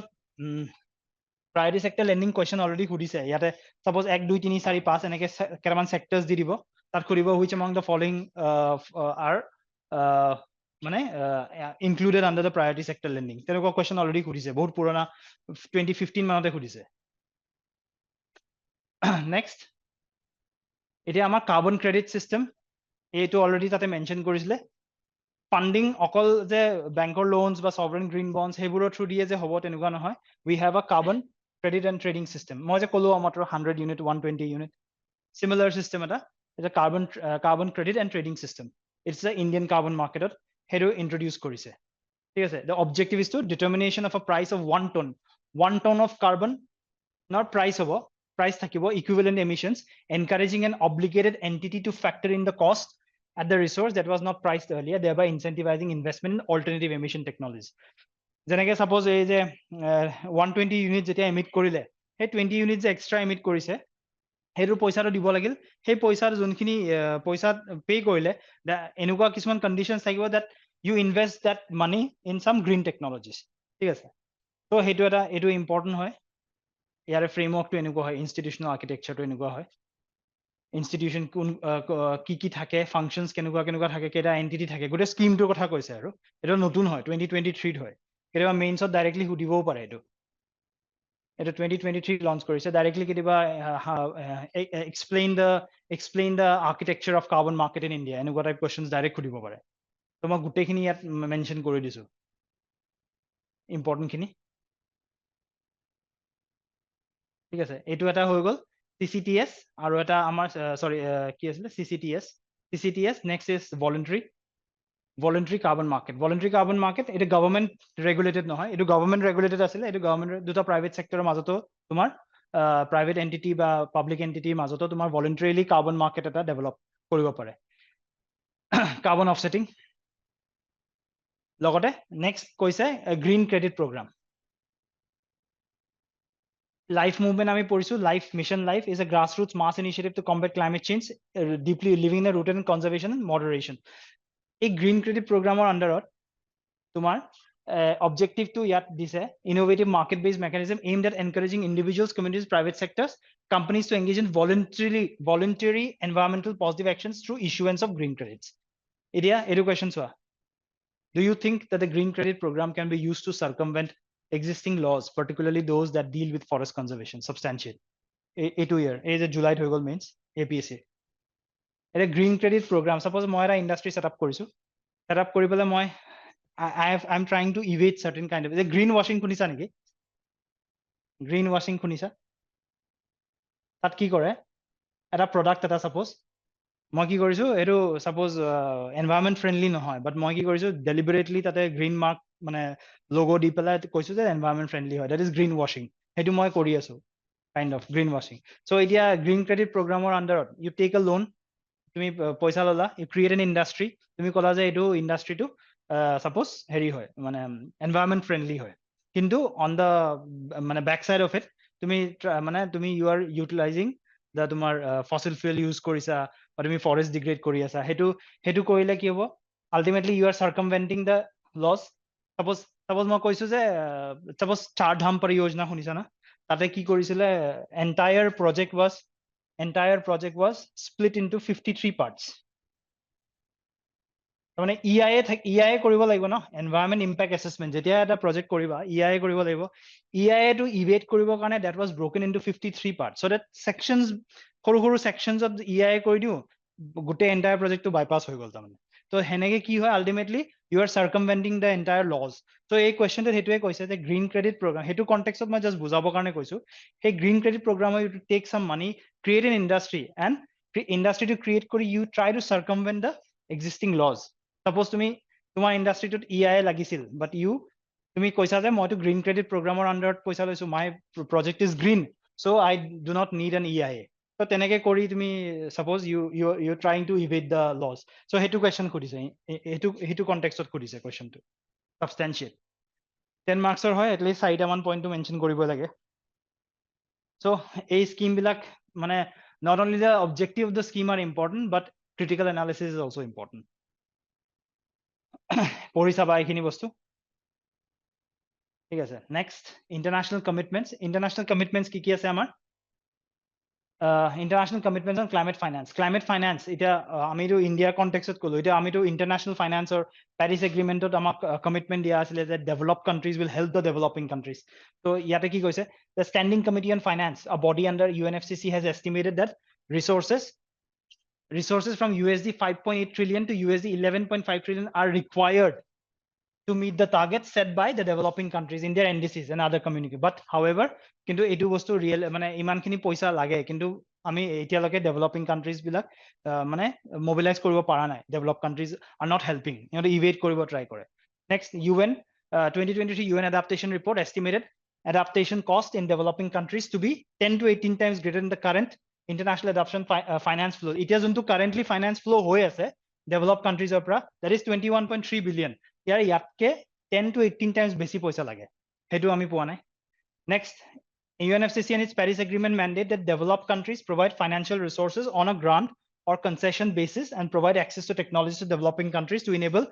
priority sector lending question already khudise. Yate suppose 1 2 3 4 5 enake keraman sectors di dibo. Tat khuribo which among the following are included under the priority sector lending. Tenoko question already khudise. Bahut purana 2015 manote khudise. Next, এতিয়া আমাৰ carbon credit system এইটো already তাতে mention কৰিছিলে funding অকল যে ব্যাংকৰ loans বা sovereign green bonds হেবোৰৰ থ্ৰু দিয়ে যে হ'ব তেনেকুৱা নহয় we have a carbon credit and trading system মই যে কলো আমাৰ 100 ইউনিট 120 ইউনিট সিমিলার সিস্টেম এটা carbon credit and trading system it's the Indian carbon মার্কেটত হেটো ইন্ট্রোডিউস কৰিছে ঠিক আছে the objective is to determination of a price of 1 ton of carbon not price হ'ব price thakibo equivalent emissions encouraging an obligated entity to factor in the cost at the resource that was not priced earlier thereby incentivizing investment in alternative emission technologies jeneke suppose ei je 120 unit jetia emit korile he 20 units je extra emit korise heru poisa ro dibo lagil he poisa jonkhini poisa pay korile enukwa kisman conditions thakibo that you invest that money in some green technologies ঠিক আছে so hetu eta etu important hoy ইয়াৰে ফ্ৰেমওয়াৰ্ক two এনেকুৱা হয় institutional architecture two এনেকুৱা হয় institution কোন কি থাকে ফাংশনস কেনেকুৱা থাকে কেটা এন্টিটি থাকে গোটে স্কিমটোৰ কথা কৈছে আৰু এটা নতুন হয় 2023 হয় কেতিয়াবা মেইনছত ডাইৰেক্টলি সুধিবও পাৰে এটা 2023 লঞ্চ কৰিছে ডাইৰেক্টলি কেতিয়াবা explain the architecture of carbon market in India এনেকুৱা টাইপ কোৱেশ্চনস ডাইৰেক্ট সুধিব পাৰে তো মই গোটেইখিনি ইয়াত মেনশন কৰি দিছো ইম্পৰ্টেন্ট খিনি ঠিক আছে এইটো এটা হৈ গল CCTS আৰু এটা আমাৰ সৰি কি আছিল CCTS next is voluntary carbon market এটা গভর্নমেন্ট রেগুলেটেড নহয় এটা গভর্নমেন্ট রেগুলেটেড আছিল এটা গভর্নমেন্ট দুটা প্রাইভেট সেক্টৰৰ মাজতো তোমাৰ প্ৰাইভেট এন্টিটি বা পাবলিক এন্টিটিৰ মাজতো তোমাৰ ভলান্টাৰিলি কাৰ্বন মাৰ্কেট এটা ডেভেলপ কৰিব পাৰে কাৰ্বন অফসেটিং লগতে নেক্সট কৈছে green credit programme Life movement আমি পঢ়িছো mission life is a grassroots mass initiative to combat climate change deeply living in a rooted in conservation and moderation এই green credit programৰ আন্ডাৰত তোমাৰ objective to ইয়াত দিছে innovative market based mechanism aimed at encouraging individuals communities private sectors companies to engage in voluntary environmental positive actions through issuance of green credits এতিয়া education soa do you think that the green credit program can be used to circumvent existing laws, particularly those that deal with forest conservation, substantiate. A 2 year, a July to means APSC. A green credit program. Suppose moi industry setup korisu. Setup koribole moi I'm trying to evade certain kind of the greenwashing kunisa niki. Greenwashing kunisa. Tat ki kore? Eta product eta suppose. মই কি কৰিছো এটো suppose environment friendly নহয় বাট মই কি কৰিছো deliberately তাতে green mark মানে লোগো দি পেলাই কৈছো যে এনভায়ৰনমেন্ট ফ্ৰেন্ডলি হয় দ্যাট ইজ গ্ৰীণ ওয়াশিং হেতু মই কৰি আছো kind of greenwashing so এতিয়া গ্ৰীণ ক্ৰেডিট প্ৰগ্ৰামৰ আন্ডাৰত ইউ টেক আ লোন তুমি পইচা ললা ইউ ক্ৰিয়েট এন ইন্ডাষ্ট্ৰি তুমি কলা যে এটো ইন্ডাষ্ট্ৰিটো সাপোজ হেৰি হয় মানে এনভায়রনমেন্ট ফ্রেন্ডলি হয় কিন্তু অন দা মানে ব্যাক সাইড অফ ইট তুমি মানে তুমি ইউ আর ইউটিলাইজিং the তোমার fossil fuel use কৰিছা বা তুমি forest degrade কৰি আছা হেতু কৰিলে কি হ'ব ultimately you are circumventing the laws suppose মই কৈছো যে suppose চাৰ ধাম পৰিযোজনা শুনিছা না তাতে কি কৰিছিলে entire project was split into 53 parts মানে EIA কৰিব লাগিব ন environment impact assessment যেতিয়া এটা project কৰিবা EIA কৰিব লাগিব EIA to evade কৰিব কাৰণে that was broken into 53 parts so that sections সৰু sections of EIA কৰি দিও গোটে entire project to bypass হৈ গল তাৰমানে তো হেনেকে কি হয় ultimately you are circumventing the entire laws so এই questionটো হেতুৱে কৈছে যে green credit program হেতু context of মই just বুজাবৰ কাৰণে কৈছো সেই green credit program you to take some money create an industry and industry to create কৰি you try to circumvent the existing laws suppose তুমি তোমাৰ ইন্ডাষ্ট্ৰিটোত EIA লাগিছিল but তুমি কৈছা যে মইটো গ্ৰীন ক্ৰেডিট প্ৰগ্ৰামৰ আন্ডাৰত পইচা লৈছো my project is green so I do not need an EIA তো তেনেকে কৰি তুমি suppose you trying to evade the laws so হেতু question খুদিছে হেতু কনটেক্সটত খুদিছে questionটো substantiate 10 marksৰ হয় at least 4টা মান পইণ্টটো মেনশন কৰিব লাগে so এই স্কিম বিলাক মানে not only the objective of the scheme are important but critical analysis is also important. পঢ়ি চাবা এইখিনি বস্তু ঠিক আছে নেক্সট ইন্টাৰনেশ্যনেল কমিটমেন্টস কি কি আছে আমাৰ international commitments on climate finance এটা আমিটো ইন্ডিয়াৰ কনটেক্সটত কলো এটা আমিটো ইন্টাৰনেশ্যনেল ফাইনান্স or Paris agreementত আমাক কমিটমেন্ট দিয়া আছিল যে developed countries will help the developing countries তো ইয়াতে কি কৈছে the standing committee on finance a body under UNFCCC has estimated that resources from USD 5.8 trillion to USD 11.5 trillion are required to meet the targets set by the developing countries in their NDCs and other community. But however, কিন্তু এইটো বস্তু real মানে ইমানখিনি পইচা লাগে কিন্তু আমি এতিয়ালৈকে ডেভেলপিং কান্ট্ৰিজ বিলাক মানে মোবিলাইজ কৰিব পৰা নাই develop countries are not helping ইহঁতে ইভেট কৰিব ট্ৰাই কৰে next UN 2023 UN adaptation report estimated adaptation cost in developing countries to be 10 to 18 times greater than the current international adaptation finance flow. এতিয়া যোনটো currently finance flow হৈ আছে developed countries of that is 21.3 billion. ইয়াতকে 10 to 18 times বেছি পইচা লাগে হেতু আমি পোৱা নাই next UNFCCC and its Paris agreement mandate that developed countries provide financial resources on a grant or concession basis and provide access to technologies to developing countries to enable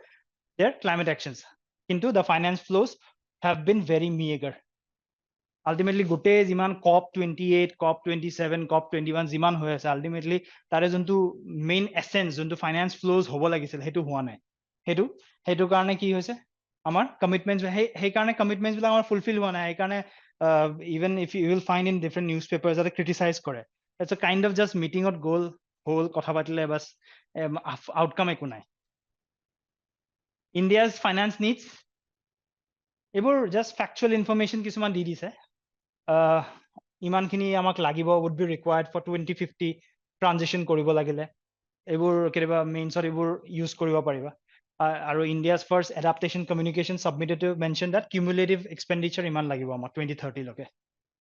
their climate actions into the finance flows have been very meager ultimately gote jiman COP28 COP27 COP21 jiman hoy ase ultimately tare juntu main essence juntu finance flows hobo lagisil hetu hua nai hetu karone ki hoise amar commitments he karone commitments bila amar fulfill hua nai he karone even if you will find in different newspapers that criticize kore it's a kind of just meeting or goal whole kotha patile bas outcome eku nai India's finance needs ebor just factual information kisuman di dise ইমানখিনি আমাক লাগিব would be required for 2050 transition কৰিব লাগিলে এইবোৰ কেৰেবা মেইনছৰ এইবোৰ use কৰিব পাৰিবা আৰু India's first adaptation communication submitted to mention that cumulative expenditure ইমান লাগিব আমাক 2030 লকে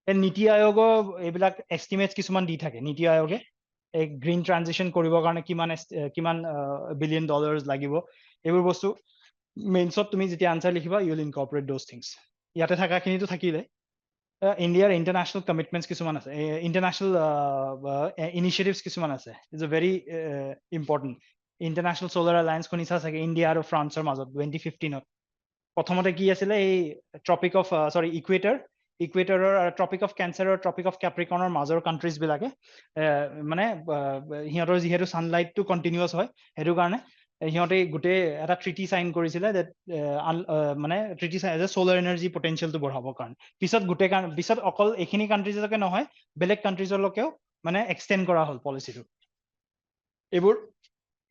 নীতি আয়োগ এইবিলাক এস্টিমেটস কিছুমান দি থাকে নীতি আয়োগে এই গ্ৰীণ ট্ৰানজিশন কৰিবৰ কাৰণে কিমান বিলিয়ন ডলাৰ্স লাগিব এইবোৰ বস্তু মেইনছত তুমি যেতিয়া আনসাৰ লিখিবা you will incorporate those things ইয়াতে থাকাখিনিটো থাকিলে India's international commitments kisuman ase international initiatives kisuman ase is a very important international solar alliance konisa sage India aru France or mazot 2015 prothomote ki asile ei tropic of equator or tropic of Cancer or tropic of Capricorn or major countries bilage mane hiator jihetu sunlight to continuous hoy hetu karone হিহঁতে গুটে এটা treaty sign কৰিছিলে that মানে treaty sign as solar energy potential to বঢ়াবৰ কাৰণে পিছত অকল এখিনি কান্ট্ৰিজলৈকে নহয় বেলেগ কান্ট্ৰিজলৈকেও মানে এক্সটেন্ড কৰা হল পলিচিটো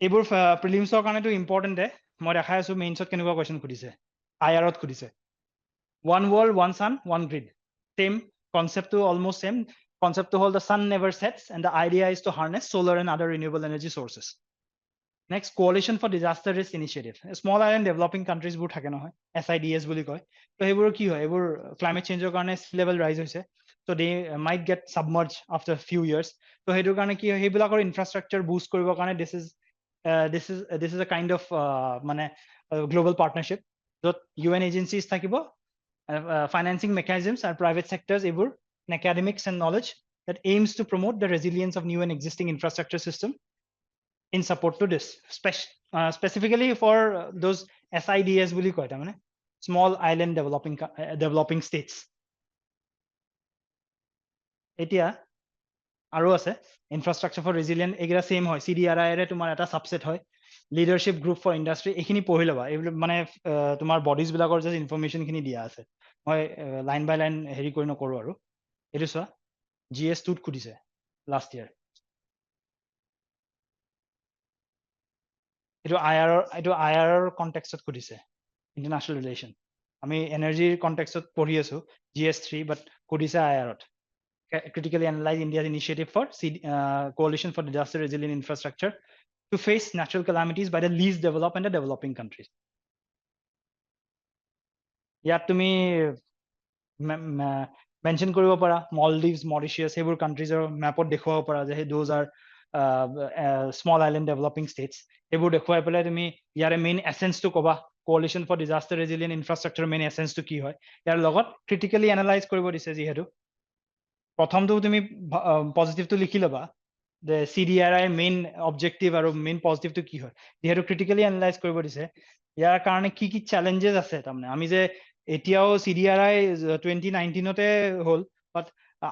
এইবোৰ প্ৰিলিমছৰ কাৰণেটো ইম্পৰ্টেন্ট মই দেখাই আছো মেইনছত কেনেকুৱা question খুদিছে আইআৰত খুদিছে one world one sun one grid same concept to almost same concept to hold the sun never sets and the idea is to harness solar and other renewable energy sources Next, Coalition for Disaster Risk Initiative. Small island developing countries would থাকে নহয় SIDS বুলি কয় তো সেইবোৰ কি হয় এইবোৰ climate change কাৰণে sea level rise হৈছে so they might get submerged after a few years তো সেইটোৰ কাৰণে কি হয় সেইবিলাকৰ infrastructure boost কৰিবৰ কাৰণে this is a kind of মানে global partnership য'ত UN agencies থাকিব financing mechanisms and private sectors এইবোৰ academics and knowledge that aims to promote the resilience of new and existing infrastructure system in support to this specifically for those SIDS বুলি কয় মানে small island developing states এতিয়া আৰু আছে infrastructure for resilient এগৰা same হয় CDRI ৰে তোমাৰ এটা সাবসেট হয় leadership group for industry এখিনি পঢ়ি লবা এই মানে তোমাৰ বডিজ বিলাকৰ যে ইনফৰমেশন খিনি দিয়া আছে মই লাইন বাই লাইন হেৰি কৰি নকৰো আৰু এটো চোৱা GS 2 খুদিছে লাষ্ট ইয়াৰ এটো IR কনটেক্সটত খুদিছে ইন্টাৰনেশ্যনেল ৰিলেশন আমি এনাৰ্জি কনটেক্সটত পঢ়ি আছো GS3 but খুদিছে IRত critically analyze India's initiative for coalition for disaster resilient infrastructure to face natural calamities by the least developed and the developing countries ইয়াত তুমি mention কৰিব পাৰা Maldives Mauritius সেইবোৰ countries mapত দেখুৱাব পাৰা যে those are small island developing states এইবোৰ দেখুৱাই পেলাই তুমি ইয়াৰে মেইন এসেন্স টো কবা coalition for disaster resilient infrastructure main essence টো কি হয় ইয়াৰ লগত critically analyze কৰিব দিছে যিহেতু প্ৰথমটো তুমি পজিটিভটো লিখি লবা the CDRI main objective আৰু main positive to কি হয় যিহেতু critically analyze কৰিব দিছে ইয়াৰ কাৰণে কি challenges আছে তাৰমানে আমি যে এতিয়াও CDRI 2019 তে হ'ল but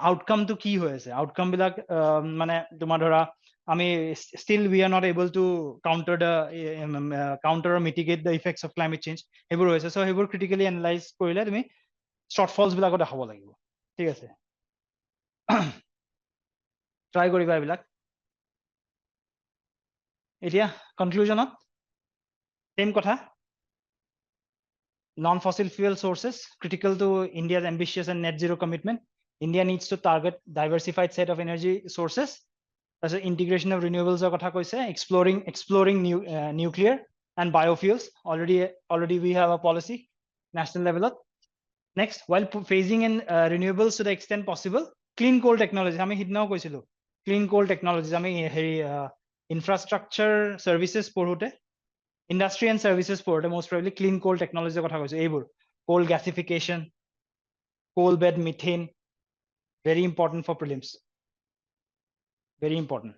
outcome to কি হৈ আছে outcome বিলাক মানে তোমাৰ ধৰা আমি still we are not able to counter or mitigate the effects of climate change সেইবোৰ হৈছে so সেইবোৰ critically analyze কৰিলে তুমি shortfalls বিলাকো দেখাব লাগিব ঠিক আছে ট্ৰাই কৰিবা এইবিলাক এতিয়া কনক্লুজনত সেম কথা non-fossil fuel sources critical to India's ambitious and net zero commitment. India needs to target diversified set of energy sources. As integration of renewables কথা কৈছে exploring nuclear and biofuels. Already we have a policy national level. Next, while phasing in renewables to the extent possible, clean coal technologies. আমি হিদনাও কৈছিলো clean coal technologies আমি হেৰি infrastructure services পঢ়োতে industry and services পঢ়োতে most probably clean coal technology কথা কৈছো এইবোৰ coal gasification coal bed methane very important for prelims very important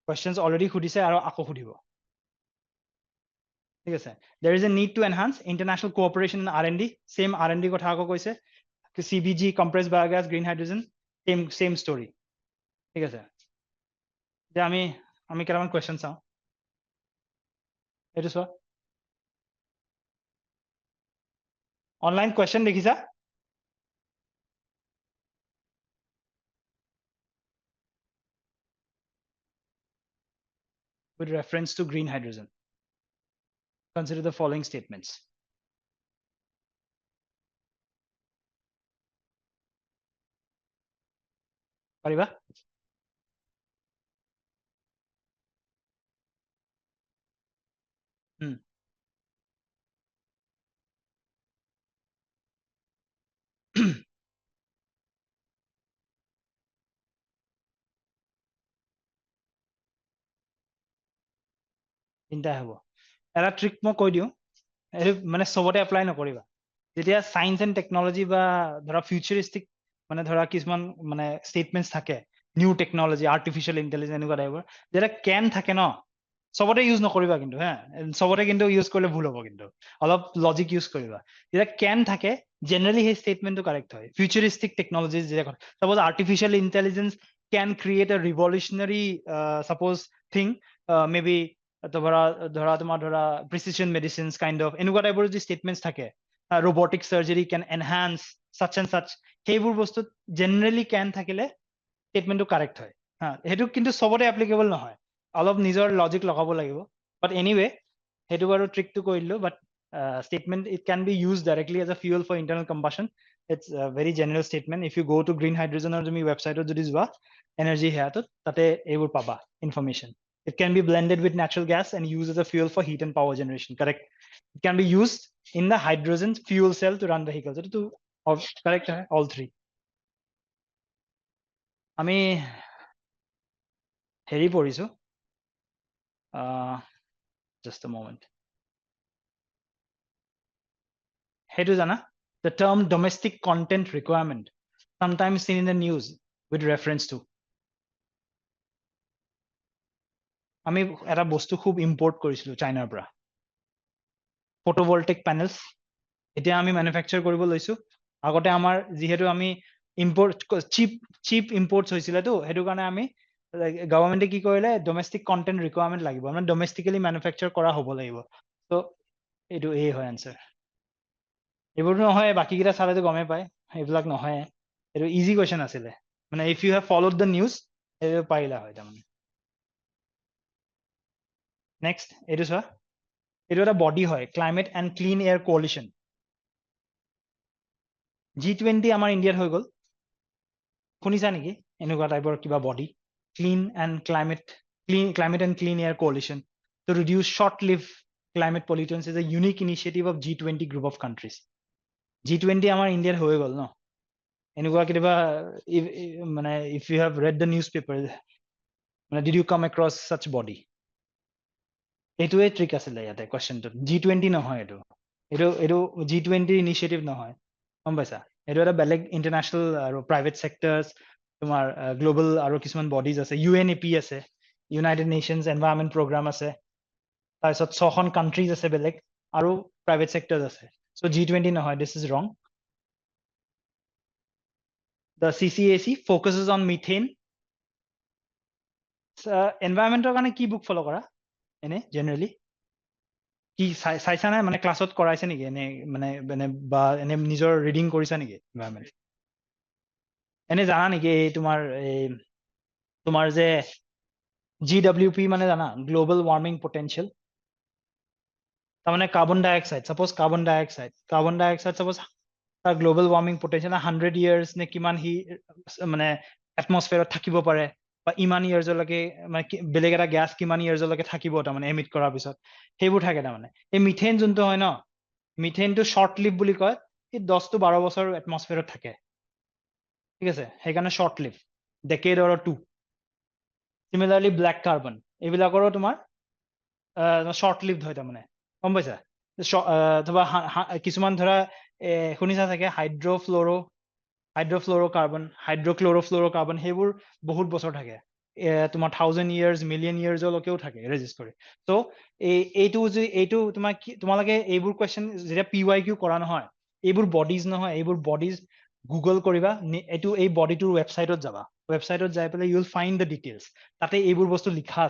questions already সুধিছে আৰু আকৌ সুধিব ঠিক আছে there is a need to enhance international cooperation in R&D same R&D কথা আকৌ কৈছে CBG compressed biogas green hydrogen same story ঠিক আছে যে আমি কেইটামান কোৱেশ্চন চাওঁ এইটো চোৱা অনলাইন কোৱেশ্চন দেখিছা with reference to green hydrogen consider the following statements পাৰিবা চিন্তাই হ'ব এটা ট্ৰিক মই কৈ দিওঁ এইটো মানে চবতে এপ্লাই নকৰিবা যেতিয়া সায়েন্স এণ্ড টেকনলজি বা ধৰা ফিউচাৰিষ্টিক মানে ধৰা কিছুমান মানে ষ্টেটমেন্টছ থাকে নিউ টেকনলজি আৰ্টিফিচিয়েল ইন্টেলিজেন্স এনেকুৱা টাইপৰ যেতিয়া কেন থাকে ন চবতে ইউজ নকৰিবা কিন্তু হা চবতে কিন্তু ইউজ কৰিলে ভুল হ'ব কিন্তু অলপ লজিক ইউজ কৰিবা যেতিয়া কেন থাকে জেনাৰেলি সেই ষ্টেটমেন্টটো কাৰেক্ট হয় ফিউচাৰিষ্টিক টেকনলজিজ যেতিয়া suppose artificial intelligence can create a revolutionary suppose thing maybe ধৰা তোমাৰ ধৰা precision medicines kind of এনেকুৱা টাইপৰ যি statements থাকে robotic surgery can enhance such and such সেইবোৰ বস্তুত generally can থাকিলে statementটো correct হয় হা সেইটো কিন্তু সবতে applicable নহয় অলপ নিজৰ লজিক লগাব লাগিব but anyway সেইটো বাৰু ট্ৰিকটো কৰিলো but statement it can be used directly as a fuel for internal combustion it's a very general statement if you go to green hydrogen or তুমি website যদি যোৱা energy হেয়াতত তাতে এইবোৰ পাবা information it can be blended with natural gas and used as a fuel for heat and power generation correct it can be used in the hydrogen fuel cell to run vehicles it to correct hai all three আমি হেৰি পঢ়িছো just a moment হেতু জানা the term domestic content requirement sometimes seen in the news with reference to আমি এটা বস্তু খুব import কৰিছিলো চাইনাৰ পৰা photovoltaic panels এতিয়া আমি ম্যানুফ্যাকচাৰ কৰিব লৈছো আগতে আমাৰ যেহেতু আমি ইম্পোৰ্ট চিপ ইম্পোৰ্টস হৈছিল তো হেতু কাৰণে আমি গভৰ্ণমেণ্টে কি কৰিলে ডমেষ্টিক কন্টেন্ট ৰিকোয়াৰমেন্ট লাগিব মানে ডমেষ্টিক্যালি ম্যানুফ্যাকচাৰ কৰা হ'ব লাগিব তো এইটো এই হয় আনসাৰ এইবোৰ নহয় বাকি কিটা চালেতো গমে পায় এইবিলাক নহয় এইটো ইজি কোৱেশ্চন আছিলে মানে if you have followed the news এইটো পাইলা হয় তাৰমানে নেক্সট এইটো চোৱা এইটো এটা বডি হয় climate and clean air coalition G20 আমাৰ ইণ্ডিয়াত হৈ গ'ল শুনিছা নেকি এনেকুৱা টাইপৰ কিবা body climate and clean air coalition to reduce short-lived climate pollutants is a unique initiative of G20 group of countries G20 আমাৰ ইণ্ডিয়াত হৈ গ'ল ন এনেকুৱা কিবা মানে if you have read the newspaper মানে did you come across such body এইটোৱে trick আছিলে ইয়াতে কোৱেশ্চনটো G20 নহয় এইটো G20 ইনিচিয়েটিভ নহয় গম পাইছা এইটো এটা বেলেগ ইন্টাৰনেশ্যনেল আৰু প্ৰাইভেট সেক্টৰছ তোমাৰ গ্লোবাল আৰু কিছুমান বডিজ আছে, UNEP আছে, ইউনাইটেড নেশ্যনছ এনভাইৰনমেণ্ট প্ৰগ্ৰাম আছে, তাৰপিছত 6খন কাণ্ট্ৰিজ আছে বেলেগ, আৰু প্ৰাইভেট চেক্টৰ আছে। চ' G20 নহয়, দিছ ইজ ৰং। The CCAC focuses on methane. এনভাইৰনমেণ্টৰ কাৰণে কি বুক ফলো কৰা এনে জেনেৰেলি? কি চাইছা নাই মানে ক্লাছত কৰাইছে নেকি এনে মানে মানে বা এনে নিজৰ ৰিডিং কৰিছা নেকি এনভাইৰনমেণ্ট? এনে জানা নেকি এই তোমাৰ যে GWP মানে জানা, গ্লোবাল ৱাৰ্মিং পটেনচিয়েল? তাৰমানে কাৰ্বন ডাই অক্সাইড, চাপোজ কাৰ্বন ডাই অক্সাইড চাপোজ তাৰ গ্লোবাল ৱাৰ্মিং পটেনচিয়েল 100 ইয়াৰ্ছ নে কিমান সি মানে এটমস্ফিয়াৰত থাকিব পাৰে, বা ইমান ইয়াৰ্ছলৈকে মানে বেলেগ এটা গেছ কিমান ইয়াৰ্ছলৈকে থাকিব তাৰমানে এমিট কৰাৰ পিছত, সেইবোৰ থাকে তাৰমানে। এই মিথেন যোনটো হয় ন, মিথেনটো শ্বৰ্ট লিভ বুলি কয়, সি 10 to 12 বছৰ এটমস্ফিয়াৰত থাকে, ঠিক আছে, সেইকাৰণে শ্বৰ্ট লিভ, ডেকেড অৰ 2। চিমিলাৰলি ব্লেক কাৰ্বন এইবিলাকৰো তোমাৰ শ্বৰ্ট লিভড হয় তাৰমানে, গম পাইছা? কিছুমান ধৰা শুনিছা চাগে হাইড্ৰফ্ল'ৰ কাৰ্বন, হাইড্ৰক্ল'ৰ'ফ্ল'ৰ কাৰ্বন, সেইবোৰ বহুত বছৰ থাকে, তোমাৰ 1000 years মিলিয়ন ইয়াৰ্ছলৈকেও থাকে ৰেজিষ্ট কৰি। চ' এইটো তোমালোকে এইবোৰ কুৱেশ্যন যেতিয়া PYQ কৰা নহয়, এইবোৰ বডিজ নহয়, এইবোৰ বডিজ গুগল কৰিবা, এই বডিটোৰ ৱেবছাইটত যাবা, ৱেবছাইটত যাই পেলাই you will find the details, তাতে এইবোৰ বস্তু লিখা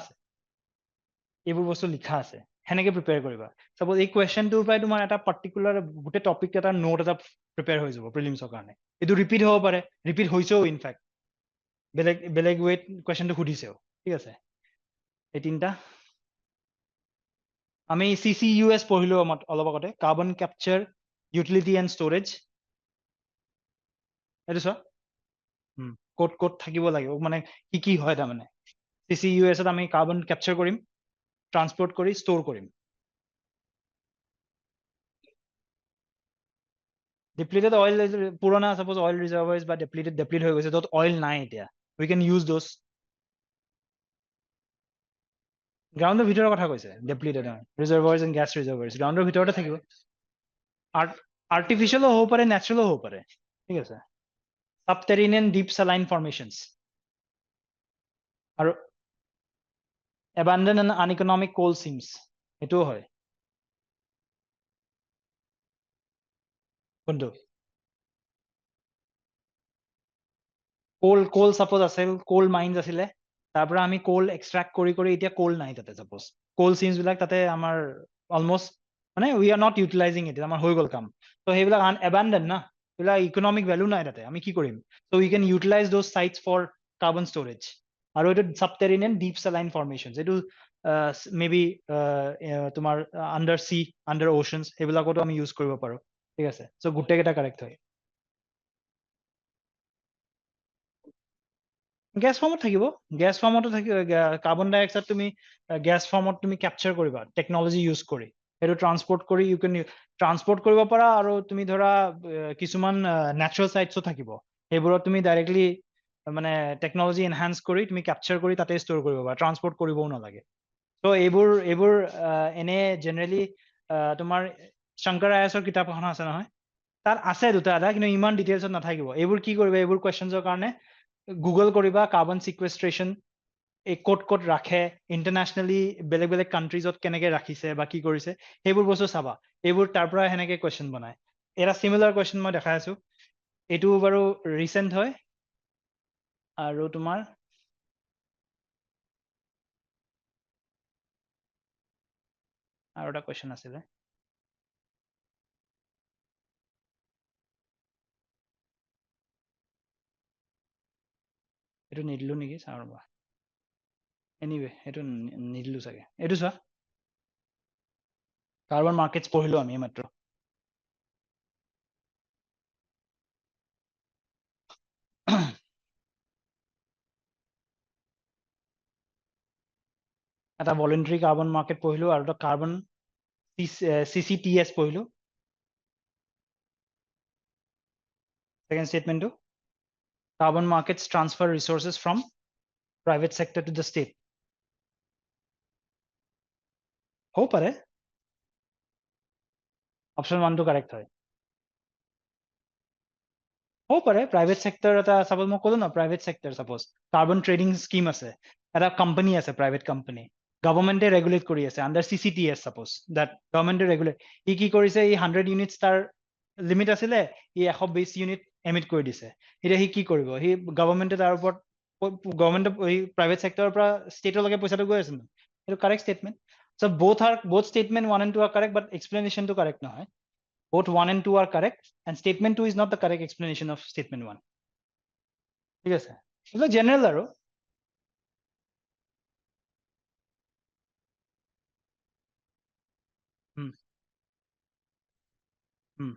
আছে, সেনেকে প্ৰিপেয়াৰ কৰিবা। চাপোজ এই কুৱেশ্যনটোৰ পৰাই তোমাৰ এটা পাৰ্টিকুলাৰ গোটেই টপিক এটা নোট এটা প্ৰিপেয়াৰ হৈ যাব প্ৰিলিমছৰ কাৰণে। এইটো ৰিপিট হ'ব পাৰে, ৰিপিট হৈছেও ইনফেক্ট, বেলেগ ৱেত কুৱেশ্যনটো সুধিছেও, ঠিক আছে। এই তিনিটা আমি CCUS পঢ়িলো অলপ আগতে, carbon capture utility and storage. এইটো চোৱা ক'ত থাকিব লাগিব, মানে কি হয় তাৰমানে। CCUSত আমি কাৰ্বন কেপচাৰ কৰিম, ট্ৰান্সপৰ্ট কৰি ষ্ট'ৰ কৰিম। ডিপ্লিটেড অইল পুৰণা চাপোজ অইল ৰিজাৰ্ভাৰ্ছ বা ডিপ্লিট হৈ গৈছে, য'ত অইল নাই এতিয়া, উই কেন ইউজ দোজ। গ্ৰাউণ্ডৰ ভিতৰৰ কথা কৈছে ডিপ্লিটেড ৰিজাৰ্ভাৰ্ছ এণ্ড গেছ ৰিজাৰ্ভাৰ্ছ, গ্ৰাউণ্ডৰ ভিতৰতে থাকিব। আৰ্টিফিচিয়েলো হ'ব পাৰে, নেচাৰেলো হ'ব পাৰে, ঠিক আছে। সাবটেৰিনেন ডিপ চেলাইন ফৰ্মেশ্যনছ, আৰু এবান্ডন এণ্ড আনইকনমিক কোল চিমছ, সেইটোও হয়। কোনটো? কোল চাপোজ আছিল, কোল মাইনছ আছিলে, তাৰ পৰা আমি কোল এক্সট্ৰেক্ট কৰি এতিয়া কোল নাই তাতে, চাপোজ কোল চিমছ বিলাক তাতে আমাৰ অলমষ্ট মানে we are not utilising it, আমাৰ হৈ গ'ল কাম। ত' সেইবিলাক এবান্ডন না, সেইবিলাক ইকনমিক ভেলু নাই তাতে, আমি কি কৰিম? So' we can utilize those sites for carbon storage. আৰু এইটো সাবটেৰিনেন ডিপ চেলাইন ফৰ্মেশ্যনছ, এইটো মে বি তোমাৰ আণ্ডাৰ অ'চনছ, সেইবিলাকতো আমি ইউজ কৰিব পাৰো, ঠিক আছে। চ' গোটেইকেইটা কাৰেক্ট হয়। গেছ ফৰ্মত থাকিব, গেছ ফৰ্মতো থাকিব। কাৰ্বন ডাই অক্সাইড তুমি গেছ ফৰ্মত তুমি কেপচাৰ কৰিবা টেকনলজি ইউজ কৰি, সেইটো ট্ৰান্সপৰ্ট কৰি ইউ কেন ট্ৰান্সপৰ্ট কৰিব পাৰা, আৰু তুমি ধৰা কিছুমান নেচাৰেল চাইটছো থাকিব, সেইবোৰত তুমি ডাইৰেক্টলি মানে টেকনলজি এনহান্স কৰি তুমি কেপচাৰ কৰি তাতে ষ্ট'ৰ কৰিব পাৰা, ট্ৰান্সপৰ্ট কৰিবও নালাগে। ত' এইবোৰ এনে জেনেৰেলি তোমাৰ শংকৰ আয়াসৰ কিতাপ এখন আছে নহয়, তাত আছে দুটা এটা, কিন্তু ইমান ডিটেইলছত নাথাকিব। এইবোৰ কি কৰিবা, এইবোৰ কুৱেশ্যনছৰ কাৰণে গুগল কৰিবা কাৰ্বন চিকুৱেষ্ট্ৰেশ্যন, এই ক'ত ৰাখে ইণ্টাৰনেশ্যনেলি, বেলেগ কাণ্ট্ৰিজত কেনেকে ৰাখিছে বা কি কৰিছে, সেইবোৰ বস্তু চাবা। এইবোৰ তাৰ পৰা সেনেকে কুৱেশ্যন বনায়। এটা চিমিলাৰ কুৱেশ্যন মই দেখাই আছো, এইটো বাৰু ৰিচেণ্ট হয়। আৰু তোমাৰ আৰু এটা কুৱেশ্যন আছিলে, এইটো নিদিলো নেকি, চাওঁ ৰবা। এনিৱে এইটো নিদিলো চাগে। এইটো চোৱা, কাৰ্বন মাৰ্কেটছ পঢ়িলো আমি মাত্ৰ। এটা ভলেণ্টাৰী কাৰ্বন মাৰ্কেট পঢ়িলো, আৰু এটা কাৰ্বন CCTS পঢ়িলো। Second statement to carbon markets transfer resources from private sector to the state. हो পাৰে, অপশ্যন 1 টো কাৰেক্ট হয়। হ'ব পাৰে প্ৰাইভেট চেক্টৰ এটা সাপোজ মই ক'লো না প্ৰাইভেট চেক্টৰ সাপোজ কাৰ্বন ট্ৰেডিং স্কিম আছে এটা কোম্পানী আছে প্ৰাইভেট কোম্পানী গভৰ্ণমেণ্টে ৰেগুলেট কৰি আছে আণ্ডাৰ CCTS সাপোজ দ্যাট গভৰ্ণমেণ্টে ৰেগুলেট ই কি কৰিছে ই 100 ইউনিটছ তাৰ লিমিট আছিলে ই 120 ইউনিট এমিট কৰি দিছে এতিয়া সি কি কৰিব সি গভৰ্ণমেণ্টে তাৰ ওপৰত গভৰ্ণমেণ্টে এই প্ৰাইভেট চেক্টৰৰ পৰা ষ্টেটলৈকে পইচাটো গৈ আছে ন এইটো correct statement so both statement 1 and 2 are correct but explanation to correct নহয় both 1 and 2 are correct and statement 2 is not the correct explanation of statement 1 ঠিক আছে এটা জেনাৰেল আৰু হুম হুম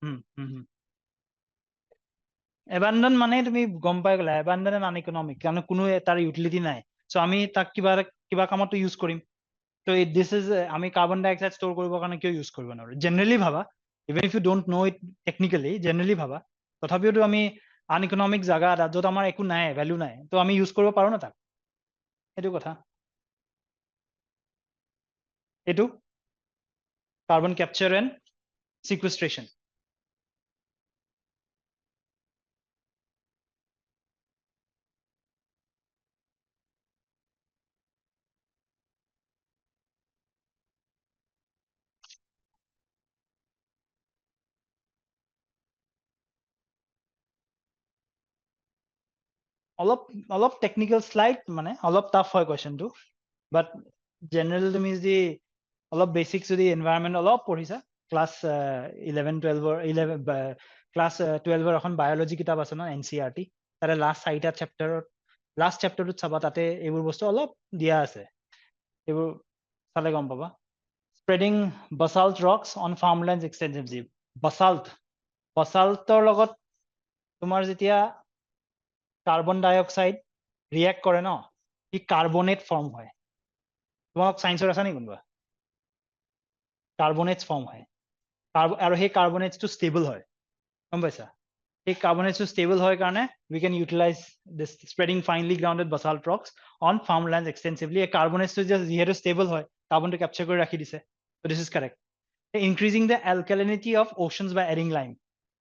হুম হুম হুম এবান্ডন মানে তুমি গম পাই গলা এবান্ডন নন ইকোনমিক কাৰণ কোনো তাৰ ইউটিলিটি নাই সো আমি তাক কিবা কামতো ইউজ কৰিম তো দিস ইজ আমি কাৰ্বন ডাই অক্সাইড ষ্ট'ৰ কৰিবৰ কাৰণে কিয় ইউজ কৰিব নোৱাৰো জেনাৰেলি ভাবা even if you don't know it technically generally ভাবা তথাপিওতো আমি আনইকনমিক জাগা এটা য'ত আমাৰ একো নাই ভ্যালু নাই তো আমি ইউজ কৰিব পাৰো না তাক সেইটো কথা এইটো কাৰ্বন ক্যাপচাৰ এণ্ড সিকুৱেষ্ট্ৰেশ্যন অলপ অলপ টেকনিক্যাল স্লাইড মানে অলপ টাফ হয় কোৱেশ্চনটো বাট জেনাৰেল তুমি যদি অলপ বেসিক যদি এনভায়ৰনমেন্ট অলপ পঢ়িছা ক্লাছ 11 12 ক্লাছ 12 এখন বায়োলজি কিতাপ আছে ন NCERT তাৰে লাষ্ট 4টা চেপ্টাৰত লাষ্ট চেপ্টাৰটোত চাবা তাতে এইবোৰ বস্তু অলপ দিয়া আছে এইবোৰ চালে গম পাবা স্প্ৰেডিং বাসাল্ট ৰক্স অন ফাৰ্মলেণ্ডছ এক্সটেন্সিভলি বাসাল্টৰ লগত তোমাৰ যেতিয়া কাৰ্বন ডাই অক্সাইড ৰিয়েক্ট কৰে ন ই কাৰ্বনেট ফৰ্ম হয় তোমাক সায়েন্সৰ আছে নেকি কোনোবা কাৰ্বনেটছ ফৰ্ম হয় আৰু সেই কাৰ্বনেটছটো ষ্টেবল হয় গম পাইছা এই কাৰ্বনেটছটো ষ্টেবল হয় কাৰণে we can utilize this spreading finely grounded basalt rocks on farmlands extensively এই কাৰ্বনেটছটো যিহেতু ষ্টেবল হয় কাৰ্বনটো ক্যাপচাৰ কৰি ৰাখি দিছে so this is correct increasing the alkalinity of oceans by adding lime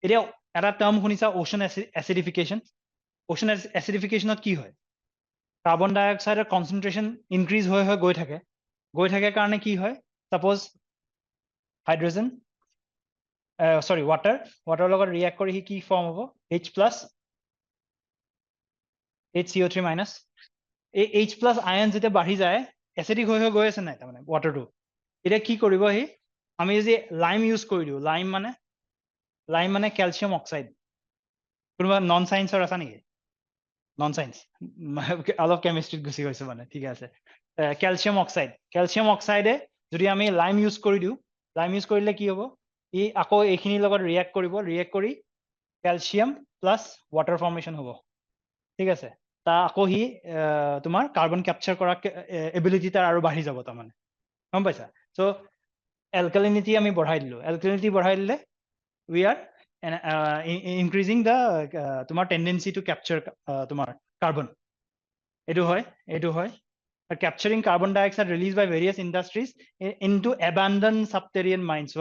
এতিয়া এটা টাৰ্ম শুনিছা ocean acidification ocean acidificationত কি হয় কাৰ্বন ডাই অক্সাইডৰ কনচেন্ট্ৰেশন ইনক্ৰিজ হৈ গৈ থাকে কাৰণে কি হয় সাপোজ হাইড্ৰোজেন সৰি water লগত ৰিয়েক্ট কৰি কি ফৰ্ম হ'ব H+ HCO3 মাইনাস এই H+ আয়ন যেতিয়া বাঢ়ি যায় এসিডিক হৈ গৈ আছে নাই তাৰমানে ওয়াটাৰটো এটা কি কৰিব হি আমি যদি লাইম ইউজ কৰি দিও লাইম মানে ক্যালসিয়াম অক্সাইড কোনোবা নন সায়েন্সৰ আছে নেকি নন সায়েন্স অলপ কেমিষ্ট্ৰিত গুছি গৈছে মানে ঠিক আছে ক্যালসিয়াম অক্সাইডে যদি আমি লাইম ইউজ কৰি দিও লাইম ইউজ কৰিলে কি হ'ব ই আকৌ এইখিনিৰ লগত ৰিয়েক্ট কৰি ক্যালসিয়াম প্লাস ওয়াটাৰ ফৰ্মেশন হ'ব ঠিক আছে তা আকৌ হি তোমাৰ কাৰ্বন ক্যাপচাৰ কৰা এবিলিটি তাৰ আৰু বাঢ়ি যাব তাৰমানে গম পাইছা সো অ্যালকালিনিটি আমি বঢ়াই দিলে we are increasing the তোমার tendency to capture তোমার carbon এইটো হয় capturing carbon dioxide released by various industries into abandoned subterranean mines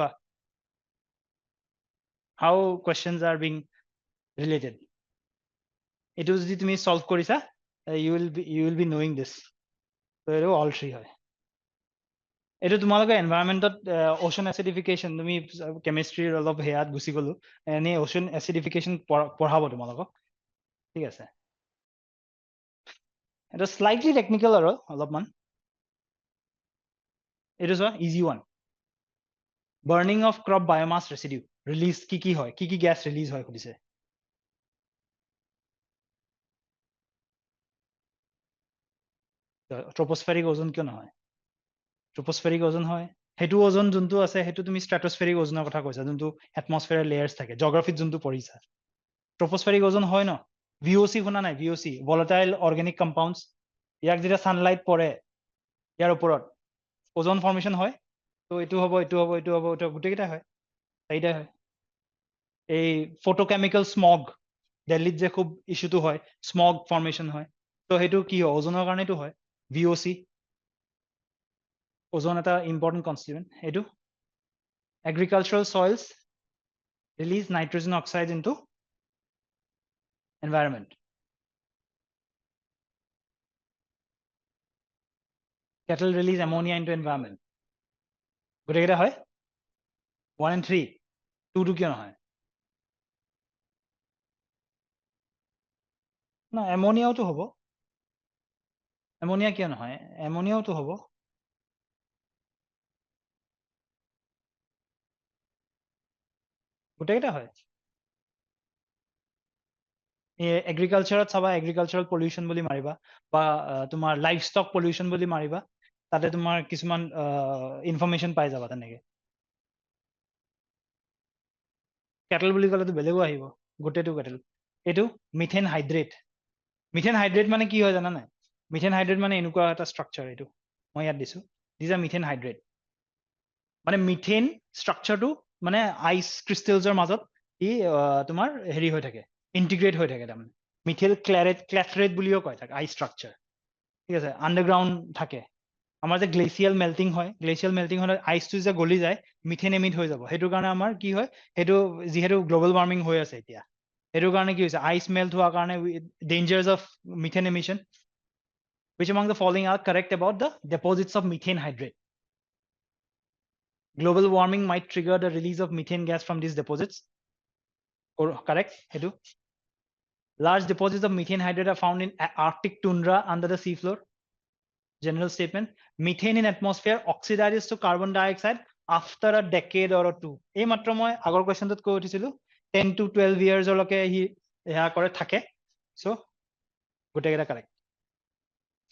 how questions are being related এইটো যদি তুমি solve কৰিছা you will be knowing this so এইটো all three হয় এইটো তোমালোকে এনভায়ৰনমেন্টত ওশন এসিডিফিকেশন তুমি কেমিষ্ট্ৰিৰ অলপ হেয়াত গুছি গলো এনে ওশন এসিডিফিকেশন পঢ়াব তোমালোকক ঠিক আছে এটা স্লাইটলি টেকনিক্যাল আৰু অলপমান এইটো চোৱা easy one burning of crop biomass residue release কি হয় কি গ্যাস রিলিজ হয় সুধিছে ট্রপোস্ফেরিক ওজন কিয় নহয় ট্রপোস্ফেরিক ওজন হয় হেতু ওজন যোনটো আছে হেতু তুমি স্ট্র্যাটোস্ফেরিক ওজনৰ কথা কৈছা যোনটো এটমস্ফিয়াৰ লেয়াৰ্স থাকে জিওগ্ৰাফিত যোনটো পঢ়িছা ট্রপোস্ফেরিক ওজন হয় ন VOC শুনা নাই VOC ভলাটাইল অর্গানিক কম্পাউন্ডস ইয়াক যেতিয়া সানলাইট পৰে ইয়াৰ ওপৰত ওজন ফৰ্মেশন হয় তো এইটো হ'ব গোটেইকেইটা হয় চাৰিটাই হয় এই ফটোকেমিক্যাল স্মগ দিল্লীত যে খুব ইস্যুটো হয় স্মগ ফৰ্মেশন হয় তো সেইটো কি হয় ওজনৰ কাৰণেটো হয় VOC Ozone এটা important constituent. Edu. Agricultural soils release nitrogen oxides into environment. Cattle release ammonia into environment. গোটেইকেইটা হয় 1 and 3 2 কিয় নহয় না এমোনিয়াও তো হ'ব এমোনিয়া কিয় নহয় এমোনিয়াও তো হ'ব গোটেইকেইটা হয় এগ্ৰিকালচাৰত চাবা এগ্ৰিকালচাৰাল পলিউশ্যন বুলি মাৰিবা বা তোমাৰ লাইফ ষ্টক পলিউশ্যন বুলি মাৰিবা তাতে তোমাৰ কিছুমান ইনফৰমেশ্যন পাই যাবা তেনেকে কেটল বুলি ক'লেতো বেলেগো আহিব গোটেইটো কেটল এইটো মিথেন হাইড্ৰেট মানে কি হয় জানা নাই মিথেন হাইড্ৰেট মানে এনেকুৱা এটা ষ্ট্ৰাকচাৰ এইটো মই ইয়াত দিছো দিছ আ মিথেন হাইড্ৰেট মানে মিথেন ষ্ট্ৰাকচাৰটো মানে আইচ ক্ৰিষ্টেলছৰ মাজত ই তোমাৰ হেৰি হৈ থাকে ইণ্টিগ্ৰেট হৈ থাকে তাৰমানে মিথেল ক্লেথৰেট বুলিও কয় থাকে আইচ ষ্ট্ৰাকচাৰ ঠিক আছে আণ্ডাৰগ্ৰাউণ্ড থাকে আমাৰ যে গ্লেচিয়েল মেল্টিং হয় গ্লেচিয়েল মেল্টিং হ'লে আইচটো যে গলি যায় মিথেন এমিট হৈ যাব সেইটো কাৰণে আমাৰ কি হয় সেইটো যিহেতু গ্ল'বেল ৱাৰ্মিং হৈ আছে এতিয়া সেইটো কাৰণে কি হৈছে আইচ মেল্ট হোৱাৰ কাৰণে dangers of methane emission which among the following are correct about the deposits of methane hydrate global warming might trigger the release of methane gas from these deposits or correct hedu large deposits of methane hydrate are found in arctic tundra under the seafloor general statement methane in atmosphere oxidizes to carbon dioxide after a decade or two ei matro moi agor question tot ko utisilu 10 to 12 years oloke hi eha kore thake so gote geta correct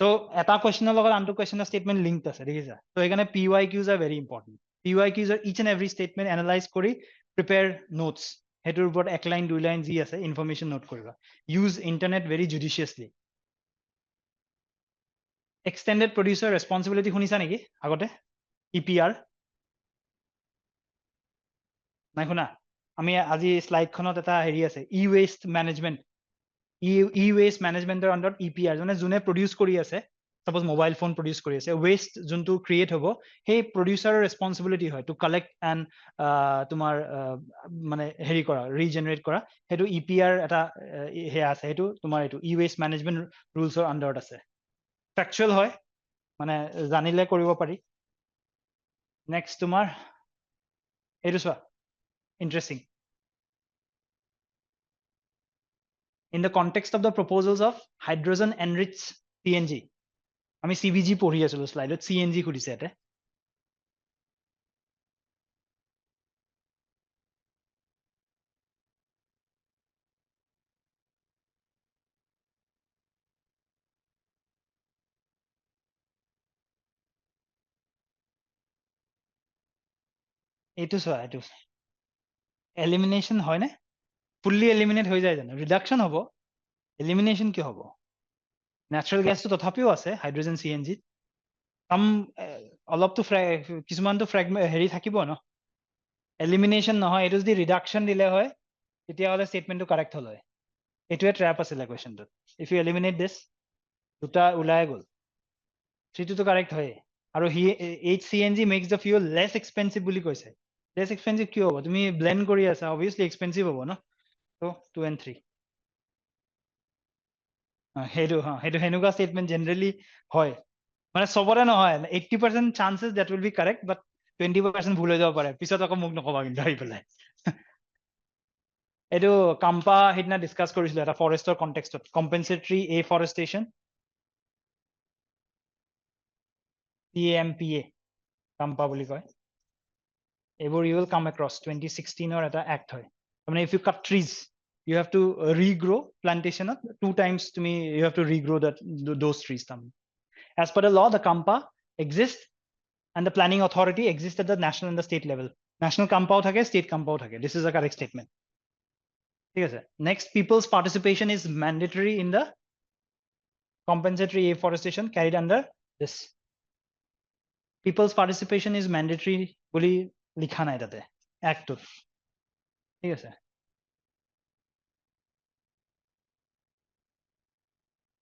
so eta question logot antu question statement linked ase dekhisa so ekane PYQs are very important PYQs are each and every statement analyze kori prepare notes hetur upor ek line dui line ji ase information note koriba use internet very judiciously extended producer responsibility hunisa neki agote EPR নাই শুনা আমি আজি slide খনত এটা হেৰি আছে ই waste management ই waste ম্যানেজমেন্টৰ আন্ডাৰত EPR মানে যোনে প্ৰডিউস কৰি আছে suppose mobile phone produce কৰি আছে waste যোনটো create হ'ব সেই producer responsibility হয় to collect and তোমাৰ মানে হেৰি কৰা regenerate কৰা হেতু EPR এটা হে আছে হেতু তোমাৰ এটো e-waste management rules ৰ আন্ডাৰত আছে factual হয় মানে জানিলে কৰিব পাৰি next তোমাৰ এটো চোৱা interesting in the context of the proposals of hydrogen enriched CNG আমি CBG পঢ়ি আছিলো স্লাইডত CNG খুদিছে এতে এইটো চোৱা এইটো এলিমিনেশন হয় না ফুললি এলিমিনেট হৈ যায় জানো ৰিডাকশন হ'ব এলিমিনেশন কি হ'ব ন্যাচারাল গ্যাস তো তথাপিও আছে হাইড্রোজেন CNG কাম অলপ তো কিছুমান তো হেৰি থাকিব ন এলিমিনেশন নহয় এটো যদি ৰিডাকশন দিলে হয় তেতিয়া হলে স্টেটমেন্টটো কাৰেক্ট হল হয় এটোৱে ট্ৰ্যাপ আছিল কোৱেশ্চনটো ইফ ইউ এলিমিনেট দিস দুটা উলাই গল থ্ৰিটো তো কাৰেক্ট হয় আৰু HCNG makes the fuel less expensive বুলি কৈছে less expensive কিয় হ'ব তুমি ব্লেন্ড কৰি আছা obviously expensive হ'ব ন so 2 and 3 হেতু হেনুকা স্টেটমেন্ট জেনাৰেলি হয় মানে সবৰে নহয় 80% chances that will be correct but 20% ভুল হৈ যাব পাৰে পিছত আকৌ মোক নকবা কিন্তু আহি পেলাই এইটো কাম্পা হিডনা ডিসকাস কৰিছিল এটা ফৰেষ্টৰ কনটেক্সটত কম্পেনসেটৰি এফৰেষ্টেশন CAMPA কাম্পা বুলি কয় এইবোৰ you will come across 2016 or এটা act হয় মানে if you cut trees you have to regrow plantation 2 times to me you have to regrow those trees as per the law the kampa exists and the planning authority exists at the national and the state level national kampa thake state kampa thake this is a correct statement ঠিক আছে next people's participation is mandatory in the compensatory afforestation carried under this people's participation is mandatory বুলি লিখা নাই তাতে actত ঠিক আছে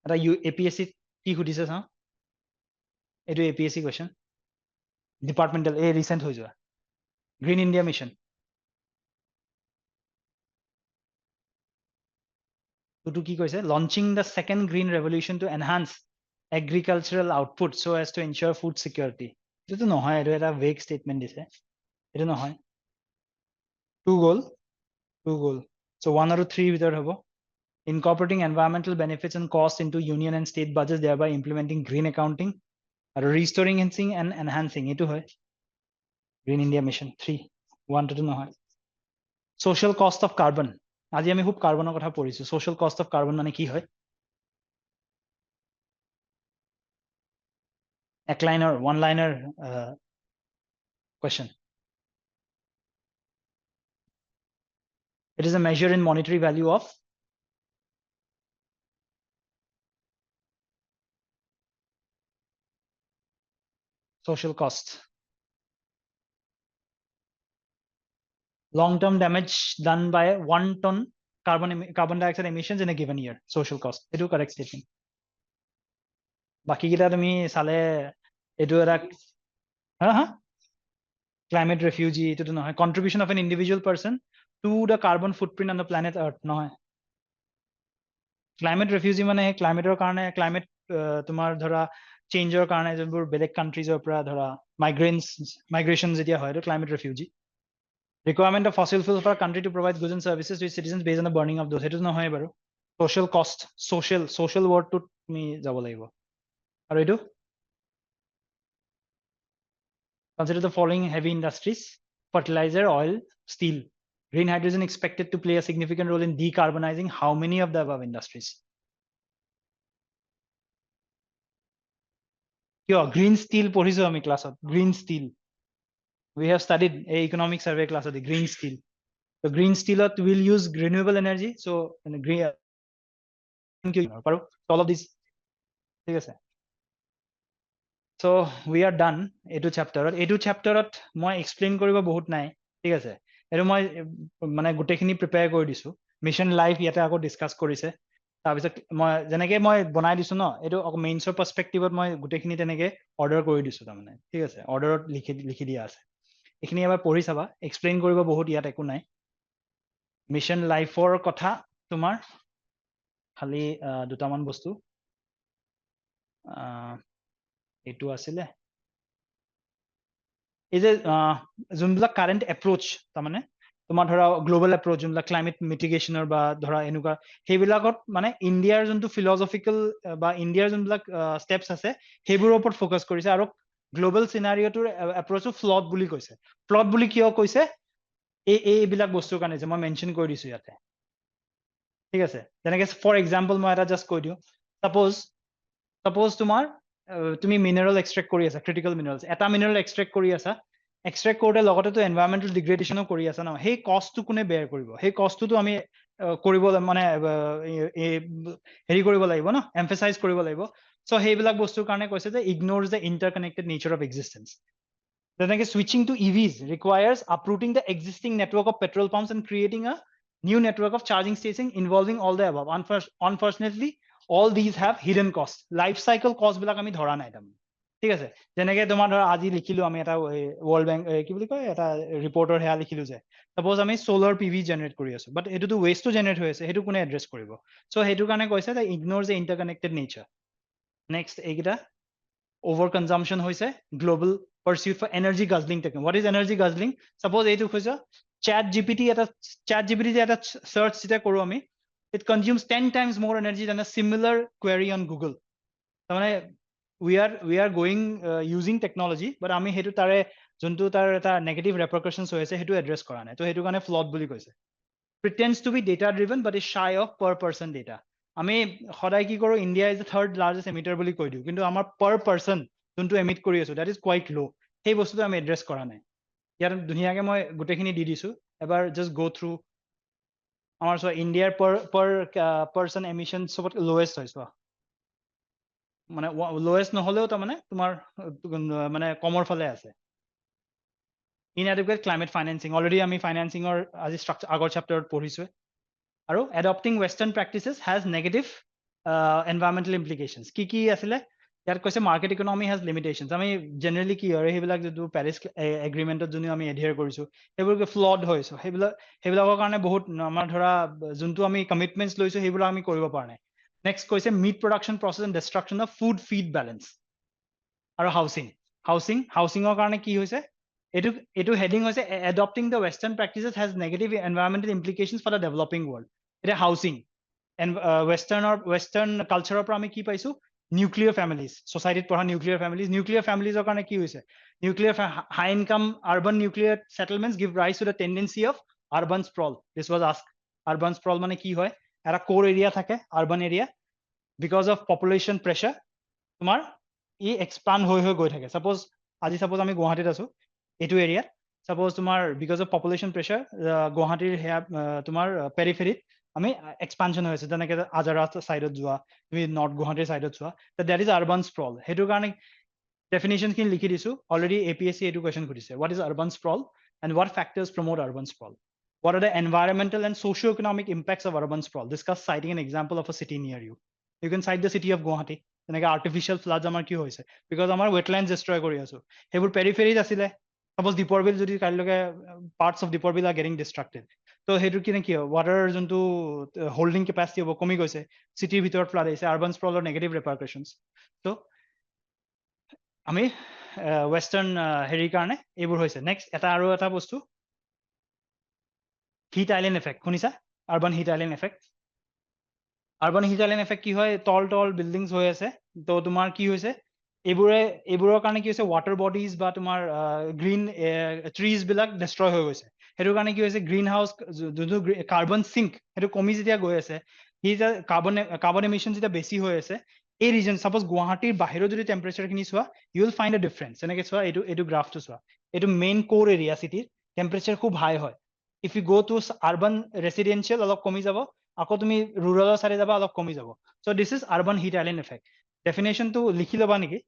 এটা APSC কি সুধিছে চাও এইটো APSC question ডিপাৰ্টমেণ্টেল এই ৰিচেণ্ট হৈ যোৱা গ্ৰীণ ইণ্ডিয়া মিছন to কি কৈছে launching the second green revolution to enhance agricultural output so as to ensure food security এটো নহয় এটো এটা vague statement দিছে এটো নহয় two goal so 1 আৰু 3 ভিতৰত হ'ব incorporating environmental benefits and costs into union and state budgets thereby implementing green accounting আৰু restoring and enhancing এটো হয় green india mission 3 1 to 2 নহয় social cost of carbon আজি আমি খুব কাৰ্বনৰ কথা পঢ়িছো social cost of carbon মানে কি হয় এক লাইনৰ one liner question it is a measure in monetary value of social cost long term damage done by 1 ton carbon dioxide emissions in a given year social cost etu correct statement baki kita tumi sale etu era ha climate refugee etu no contribution of an individual person to the carbon footprint on the planet earth no climate refugee mane climate karone climate tumar dhara change karone jonbur belek countries opra dhara migration jetia hoy to climate refugee requirement of fossil fuels for a country to provide goods and services to its citizens based on the burning of those etu no hoy baru social cost social word to me jabo lagibo aru etu consider the following heavy industries fertilizer oil steel green hydrogen expected to play a significant role in decarbonizing how many of the above industries green steel পঢ়িছো আমি ক্লাছত green steel we have studied a economic survey class of the green steel so green steel will use renewable energy so green all of these ঠিক আছে so we are done etu chapter মই explain কৰিব বহুত নাই ঠিক আছে এটো মই মানে গুটেখিনি প্ৰিপেয়াৰ কৰি দিছো মিশন লাইফ ইয়াতে আকৌ ডিসকাস কৰিছে তাৰপিছত মই যেনেকে মই বনাই দিছো ন এটো মেইনছৰ পাৰ্সপেক্টিভত মই গুটেখিনি তেনেকে অৰ্ডাৰ কৰি দিছো তাৰমানে ঠিক আছে অৰ্ডাৰত লিখি দিয়া আছে এখিনি এবাৰ পঢ়ি চাবা এক্সপ্লেইন কৰিব বহুত ইয়াত একো নাই মিশন লাইফৰ কথা তোমাৰ খালি দুটামান বস্তু এটো আছিলে এই যে যোনবিলাক কাৰেন্ট এপ্ৰোচ তাৰমানে তোমাৰ ধৰা গ্লোবাল এপ্ৰোচ যোনবিলাক ক্লাইমেট মিটিগেশনৰ বা ধৰা এনেকুৱা সেইবিলাকত মানে ইণ্ডিয়াৰ যোনটো ফিলসফিক্যাল বা ইণ্ডিয়াৰ যোনবিলাক স্টেপস আছে সেইবোৰৰ ওপৰত ফোকাস কৰিছে আৰু গ্লোবাল সিনাৰিওটোৰ এপ্ৰোচো ফ্লড বুলি কৈছে ফ্লড বুলি কিয় কৈছে এইবিলাক বস্তুৰ কাৰণে যে মই মেনশন কৰি দিছো ইয়াতে ঠিক আছে যেনেকে ফৰ এক্সাম্পল মই এটা জাস্ট কৈ দিও সাপোজ তোমাৰ তুমি মিনাৰেল এক্সট্ৰেক্ট কৰি আছা ক্ৰিটিকেল মিনাৰেলছ এটা মিনাৰেল এক্সট্ৰেক্ট কৰি আছা এক্সট্ৰেক্ট কৰোতে লগতে তো এনভায়ৰনমেন্টাল ডিগ্ৰেডেশনো কৰি আছা ন সেই কষ্টটো কোনে বেয়াৰ কৰিব সেই কষ্টটো আমি কৰিব মানে হেৰি কৰিব লাগিব ন এমফাসাইজ কৰিব লাগিব সো সেইবিলাক বস্তুৰ কাৰণে কৈছে যে ignores the interconnected nature of existence তেনেকে switching to EVs requires uprooting the existing network of petrol pumps and creating a new network of charging stations involving all the above unfortunately all these have hidden costs life cycle cost বিলাক আমি ধৰা নাই তাৰমানে ঠিক আছে যেনেকে তোমাৰ ধৰা আজি লিখিলো আমি এটা ওয়াৰ্ল্ড ব্যাংক কি বুলি কয় এটা ৰিপৰ্টৰ হেয়া লিখিলো যে সাপোজ আমি সোলাৰ পিভি জেনাৰেট কৰি আছো বাট এটো তো ওয়েস্ট তো জেনাৰেট হৈ আছে হেতু কোনে এড্ৰেছ কৰিব সো হেতু কাৰণে কৈছে যে ignore the interconnected nature next এইগিটা over consumption hoise global pursuit for energy guzzling technology what is energy guzzling suppose eitu hoise chat gpt je eta search jeta koru ami it consumes 10 times more energy than a similar query on google tamane we are going using technology but ami hetu tare jontu tar eta negative repercussions hoise hetu address kora nai to hetu kane flawed boli koise pretends to be data driven but is shy of per person data আমি সদায় কি কৰো India is the third largest ammeter বুলি কৈ দিও কিন্তু আমাৰ পাৰ person যোনটো এমিট কৰি আছো দ্যাট ইজ কোৱাইট লো সেই বস্তুটো আমি এড্ৰেছ কৰা নাই ইয়াত ধুনীয়াকে মই গুটেখিনি দি দিছো এবাৰ জাস্ট গো থ্ৰু আমাৰ সো ইন্ডিয়াৰ পাৰ পাৰসন এমিশন সবত লোয়েষ্ট হয় সো মানে লোয়েষ্ট নহলেও তাৰ মানে তোমাৰ মানে কমৰ ফালে আছে inadequate climate financing already আমি ফাইনান্সিংৰ আজি স্ট্ৰাকচাৰ আগৰ চ্যাপ্টাৰত পঢ়িছো আৰু adopting western practices has negative environmental implications কি কি আছিলে ইয়াত কৈছে মাৰ্কেট ইকনমি হেজ লিমিটেশনস আমি জেনাৰেলি কি হয় সেইবিলাক যেটো পেৰিছ এগ্ৰিমেন্টত যোনি আমি এডহিয়াৰ কৰিছো সেইবোৰ ফ্লড হৈছো সেইবিলাকৰ কাৰণে বহুত আমাৰ ধৰা যোনটো আমি কমিটমেন্টস লৈছো সেইবোৰ আমি কৰিব পৰা নাই নেক্সট কৈছে meat production process and destruction of food feed balance আৰু হাউচিংৰ কাৰণে কি হৈছে এটো হেডিং হৈছে adopting the western practices has negative environmental implications for the developing world এটা হাউচিং এণ্ড ৱেষ্টাৰ্ণ কালচাৰৰ পৰা আমি কি পাইছো নিউক্লিয়াৰ ফেমিলিজ সোসাইটিত পঢ়া নিউক্লিয়াৰ ফেমিলিজৰ কাৰণে কি হৈছে nuclear high income urban nuclear settlements give rise to the tendency of urban sprawl this was ask urban sprawl মানে কি হয় এটা কোৰ এৰিয়া থাকে urban area because of population pressure তোমাৰ ই এক্সপান্ড হৈ গৈ থাকে সাপোজ আমি গুৱাহাটীত আছো এইটো এৰিয়াত সাপোজ তোমাৰ বিকজ অফ পপুলেশ্যন প্ৰেছাৰ গুৱাহাটীৰ হেয়া তোমাৰ পেৰিফেৰীত আমি এক্সপানশন হৈছে যেনেকৈ আজাৰা সাইডত যোৱা তুমি নৰ্থ গুৱাহাটীৰ সাইডত যোৱা দ্যাট ইজ আৰবান স্প্ৰল হেতু কাৰণে ডেফিনেশন খিনি লিখি দিছো অলৰেডি এপিএসসি এডু কোৱেশ্চন সুধিছে what is urban sprawl and what factors promote urban sprawl what are the environmental and socio-economic impacts of urban sprawl discuss citing an example of a city near you you can cite the city of Guwahati যেনেকৈ artificial floods আমাৰ কি হৈছে because আমাৰ wetlands destroy কৰি আছো সেইবোৰ পেৰিফেৰীত আছিলে suppose দীপৰ বিল যদি কাইলৈকে parts of দীপৰ বিল are getting destructed তো হেতু কি কি water যোনটো holding capacity হ'ব কমি গৈছে চিটিৰ ভিতৰত ফ্লাড আহিছে urban sprawl or negative repercussions so আমি western হেৰিৰ কাৰণে এইবোৰ হৈছে next এটা বস্তু heat island effect শুনিছা urban heat island effect urban heat island effect কি হয় tall buildings হৈ আছে তো তোমাৰ কি হৈছে এইবোৰৰ কাৰণে কি হৈছে water bodies বা তোমাৰ green trees বিলাক destroy হৈ গৈছে হেতু কাৰণে কি হৈছে গ্ৰীণ হাউস যোনটো কাৰ্বন সিঙ্ক হেতু কমি যেতিয়া গৈ আছে হি যে কাৰ্বন এমিশন যেতিয়া বেছি হৈ আছে এই ৰিজন সাপোজ গুৱাহাটীৰ বাহিৰত যদি টেম্পাৰেচাৰ খিনি চোৱা you will find a difference এনেকৈ চোৱা এইটো গ্ৰাফটো চোৱা এইটো মেইন কোৰ এৰিয়া চিটিৰ টেম্পাৰেচাৰ খুব হাই হয় if you go to urban residential অলপ কমি যাব আকৌ তুমি rural সাইডে যাবা অলপ কমি যাব so this is urban heat island effect definition টো লিখি লবা নেকি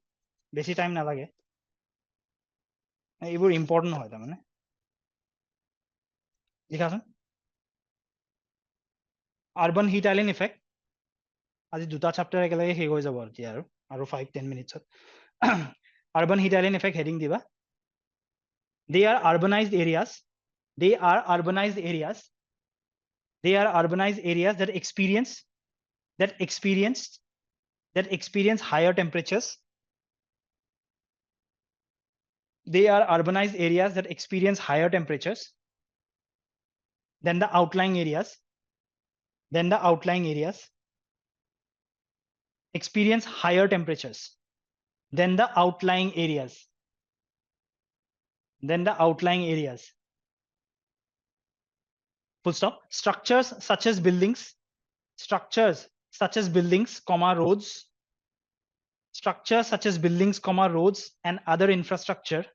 বেছি টাইম নালাগে এইবোৰ ইম্পৰ্টেন্ট হয় তাৰমানে লিখাচোন urban heat island effect আজি দুটা চ্যাপ্টাৰ একেলগে শেষ হৈ যাব এতিয়া আৰু 5-10 মিনিটছত urban heat island effect heading দিবা they are urbanized areas that experience higher temperatures they are urbanized areas that experience higher temperatures than the outlying areas experience higher temperatures than the outlying areas full stop structures such as buildings roads and other infrastructure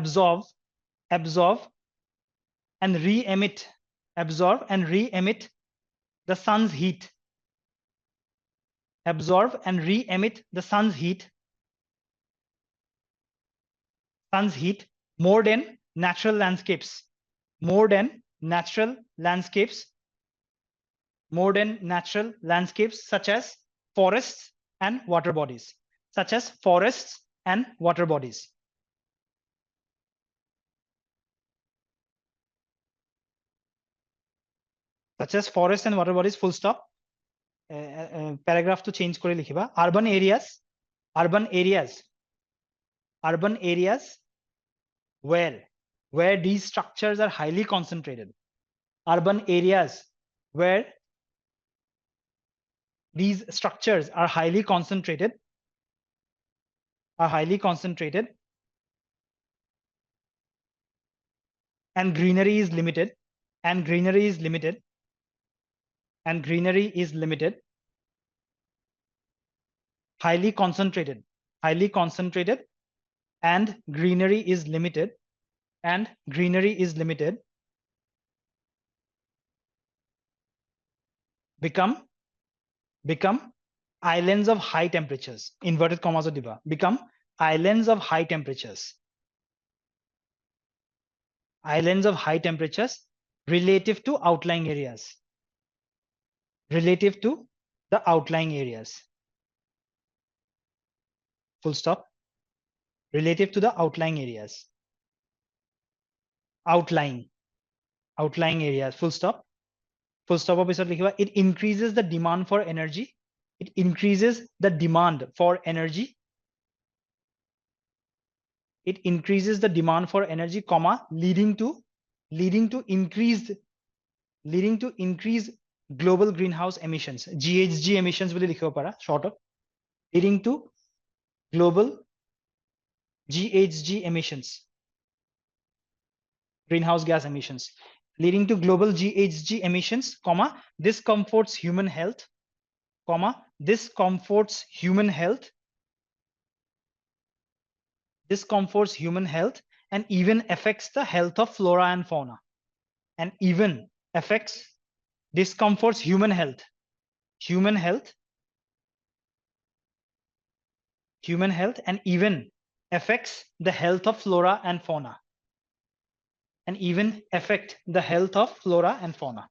absorb and re-emit the sun's heat more than natural landscapes such as forests and water bodies full stop paragraph to change kore likhiba urban areas where these structures are highly concentrated urban areas where these structures are highly concentrated and greenery is limited highly concentrated and greenery is limited become islands of high temperatures inverted commas diba become islands of high temperatures relative to outlying areas. Relative to the outlying areas. Full stop. Relative to the outlying areas. Outlying areas. Full stop. Full stop of it increases the demand for energy. It increases the demand for energy. It increases the demand for energy, comma, leading to increased global greenhouse emissions. GHG emissions will likhibo para short of, leading to global GHG emissions, greenhouse gas emissions, leading to global GHG emissions, comma, this comforts human health, comma, this comforts human health, and even affects the health of flora and fauna, and even affects, discomforts human health, and even affects the health of flora and fauna, and even affect the health of flora and fauna.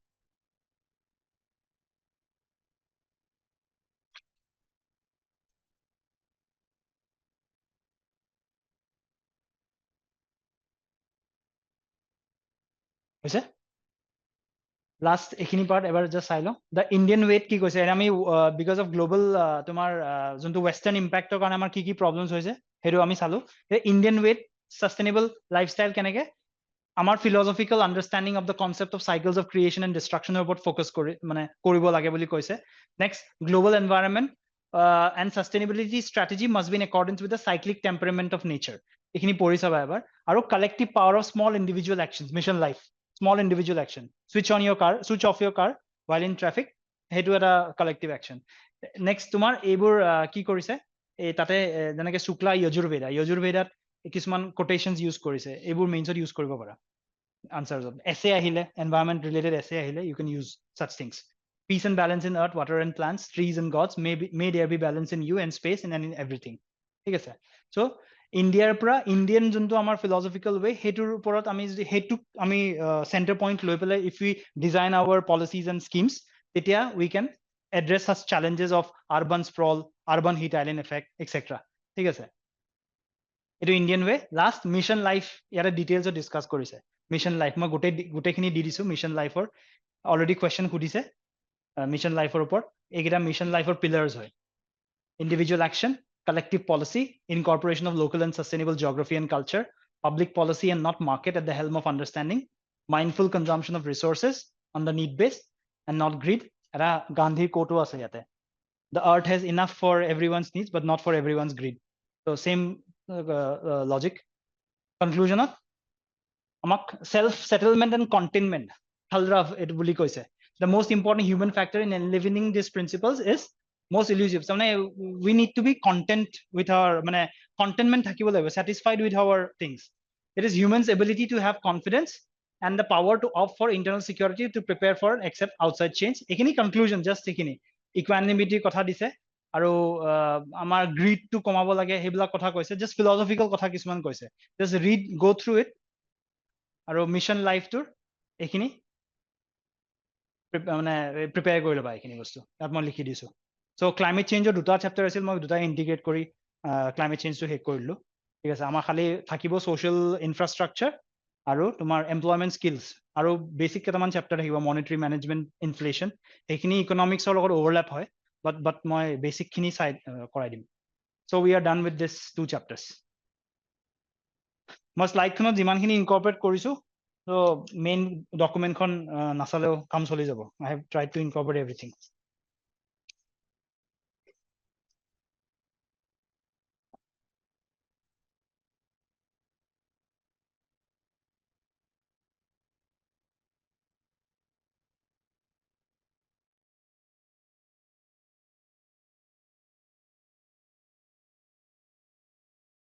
Last ekhini part ever just sailo the Indian weight ki koise ami because of global tomar jonto western impact karone amar ki problems hoise heru ami salu the Indian weight sustainable lifestyle keneke amar philosophical understanding of the concept of cycles of creation and destruction about focus kori mane koribo lage boli koise. Next, global environment and sustainability strategy must be in accordance with the cyclic temperament of nature. Ekhini pori saba ebar aro collective power of small individual actions, mission life, small individual action, switch off your car while in traffic, hetu eta collective action. Next, tumar ebur ki korise e tate janake shukla yajurveda কিছুমান quotations use কৰিছে এইবোৰ মেইনছত use কৰিব পাৰা answers of essay আহিলে environment related essay আহিলে you can use such things. Peace and balance in earth, water and plants, trees and gods, may there be balance in you and space and in everything. ঠিক আছে, so Indiaৰ পৰা Indian যোনটো আমাৰ philosophical way হেতুৰ ওপৰত আমি যদি হেতুক আমি center point লৈ পেলাই if we design our policies and schemes তেতিয়া we can address such challenges of urban sprawl, urban heat island effect, etc. ঠিক আছে, এটো Indian way. Last, mission life ইয়াৰে details discuss কৰিছে. Mission life মই গোটেইখিনি দি দিছো mission life or already question সুধিছে mission life or ওপৰত এইকেইটা mission life or pillars হয়. Individual action, collective policy, incorporation of local and sustainable geography and culture, public policy and not market at the helm of understanding, mindful consumption of resources on the need base and not greed. এটা গান্ধীৰ quote আছে ইয়াতে, the earth has enough for everyone's needs but not for everyone's greed. So same logic. Conclusion of amak self settlement and contentment halrav et buli koise the most important human factor in enlivening these principles is most elusive. So we need to be content with our mane contentment thakibo lagibo, satisfied with our things. It is humans ability to have confidence and the power to opt for internal security to prepare for and accept outside change. Ekhini conclusion just ekhini equanimity kotha dise আৰু আমাৰ grid two কমাব লাগে সেইবিলাক কথা কৈছে, just ফিলসফিকেল কথা কিছুমান কৈছে, just read go through it আৰু মিছন লাইফটোৰ এইখিনি মানে প্ৰিপেয়াৰ কৰি ল'বা এইখিনি বস্তু তাত মই লিখি দিছো. চ' ক্লাইমেট চেঞ্জৰ দুটা চেপ্টাৰ আছিল, মই দুটা ইণ্টিগ্ৰেট কৰি ক্লাইমেট চেঞ্জটো শেষ কৰিলো. ঠিক আছে, আমাৰ খালি থাকিব ছ'চিয়েল ইনফ্ৰাষ্ট্ৰাকচাৰ আৰু তোমাৰ এমপ্লয়মেণ্ট স্কিলছ আৰু বেছিক কেইটামান চেপ্টাৰ থাকিব মনিটাৰী মেনেজমেণ্ট ইনফ্লেশ্যন, সেইখিনি ইকনমিক্সৰ লগত অভাৰলেপ হয়. But my basic khini side korai dim. So we are done with this 2 chapters. Mas slide khonot jiman khini incorporate korisu, so main document khon nasaleo kam choli jabo. I have tried to incorporate everything.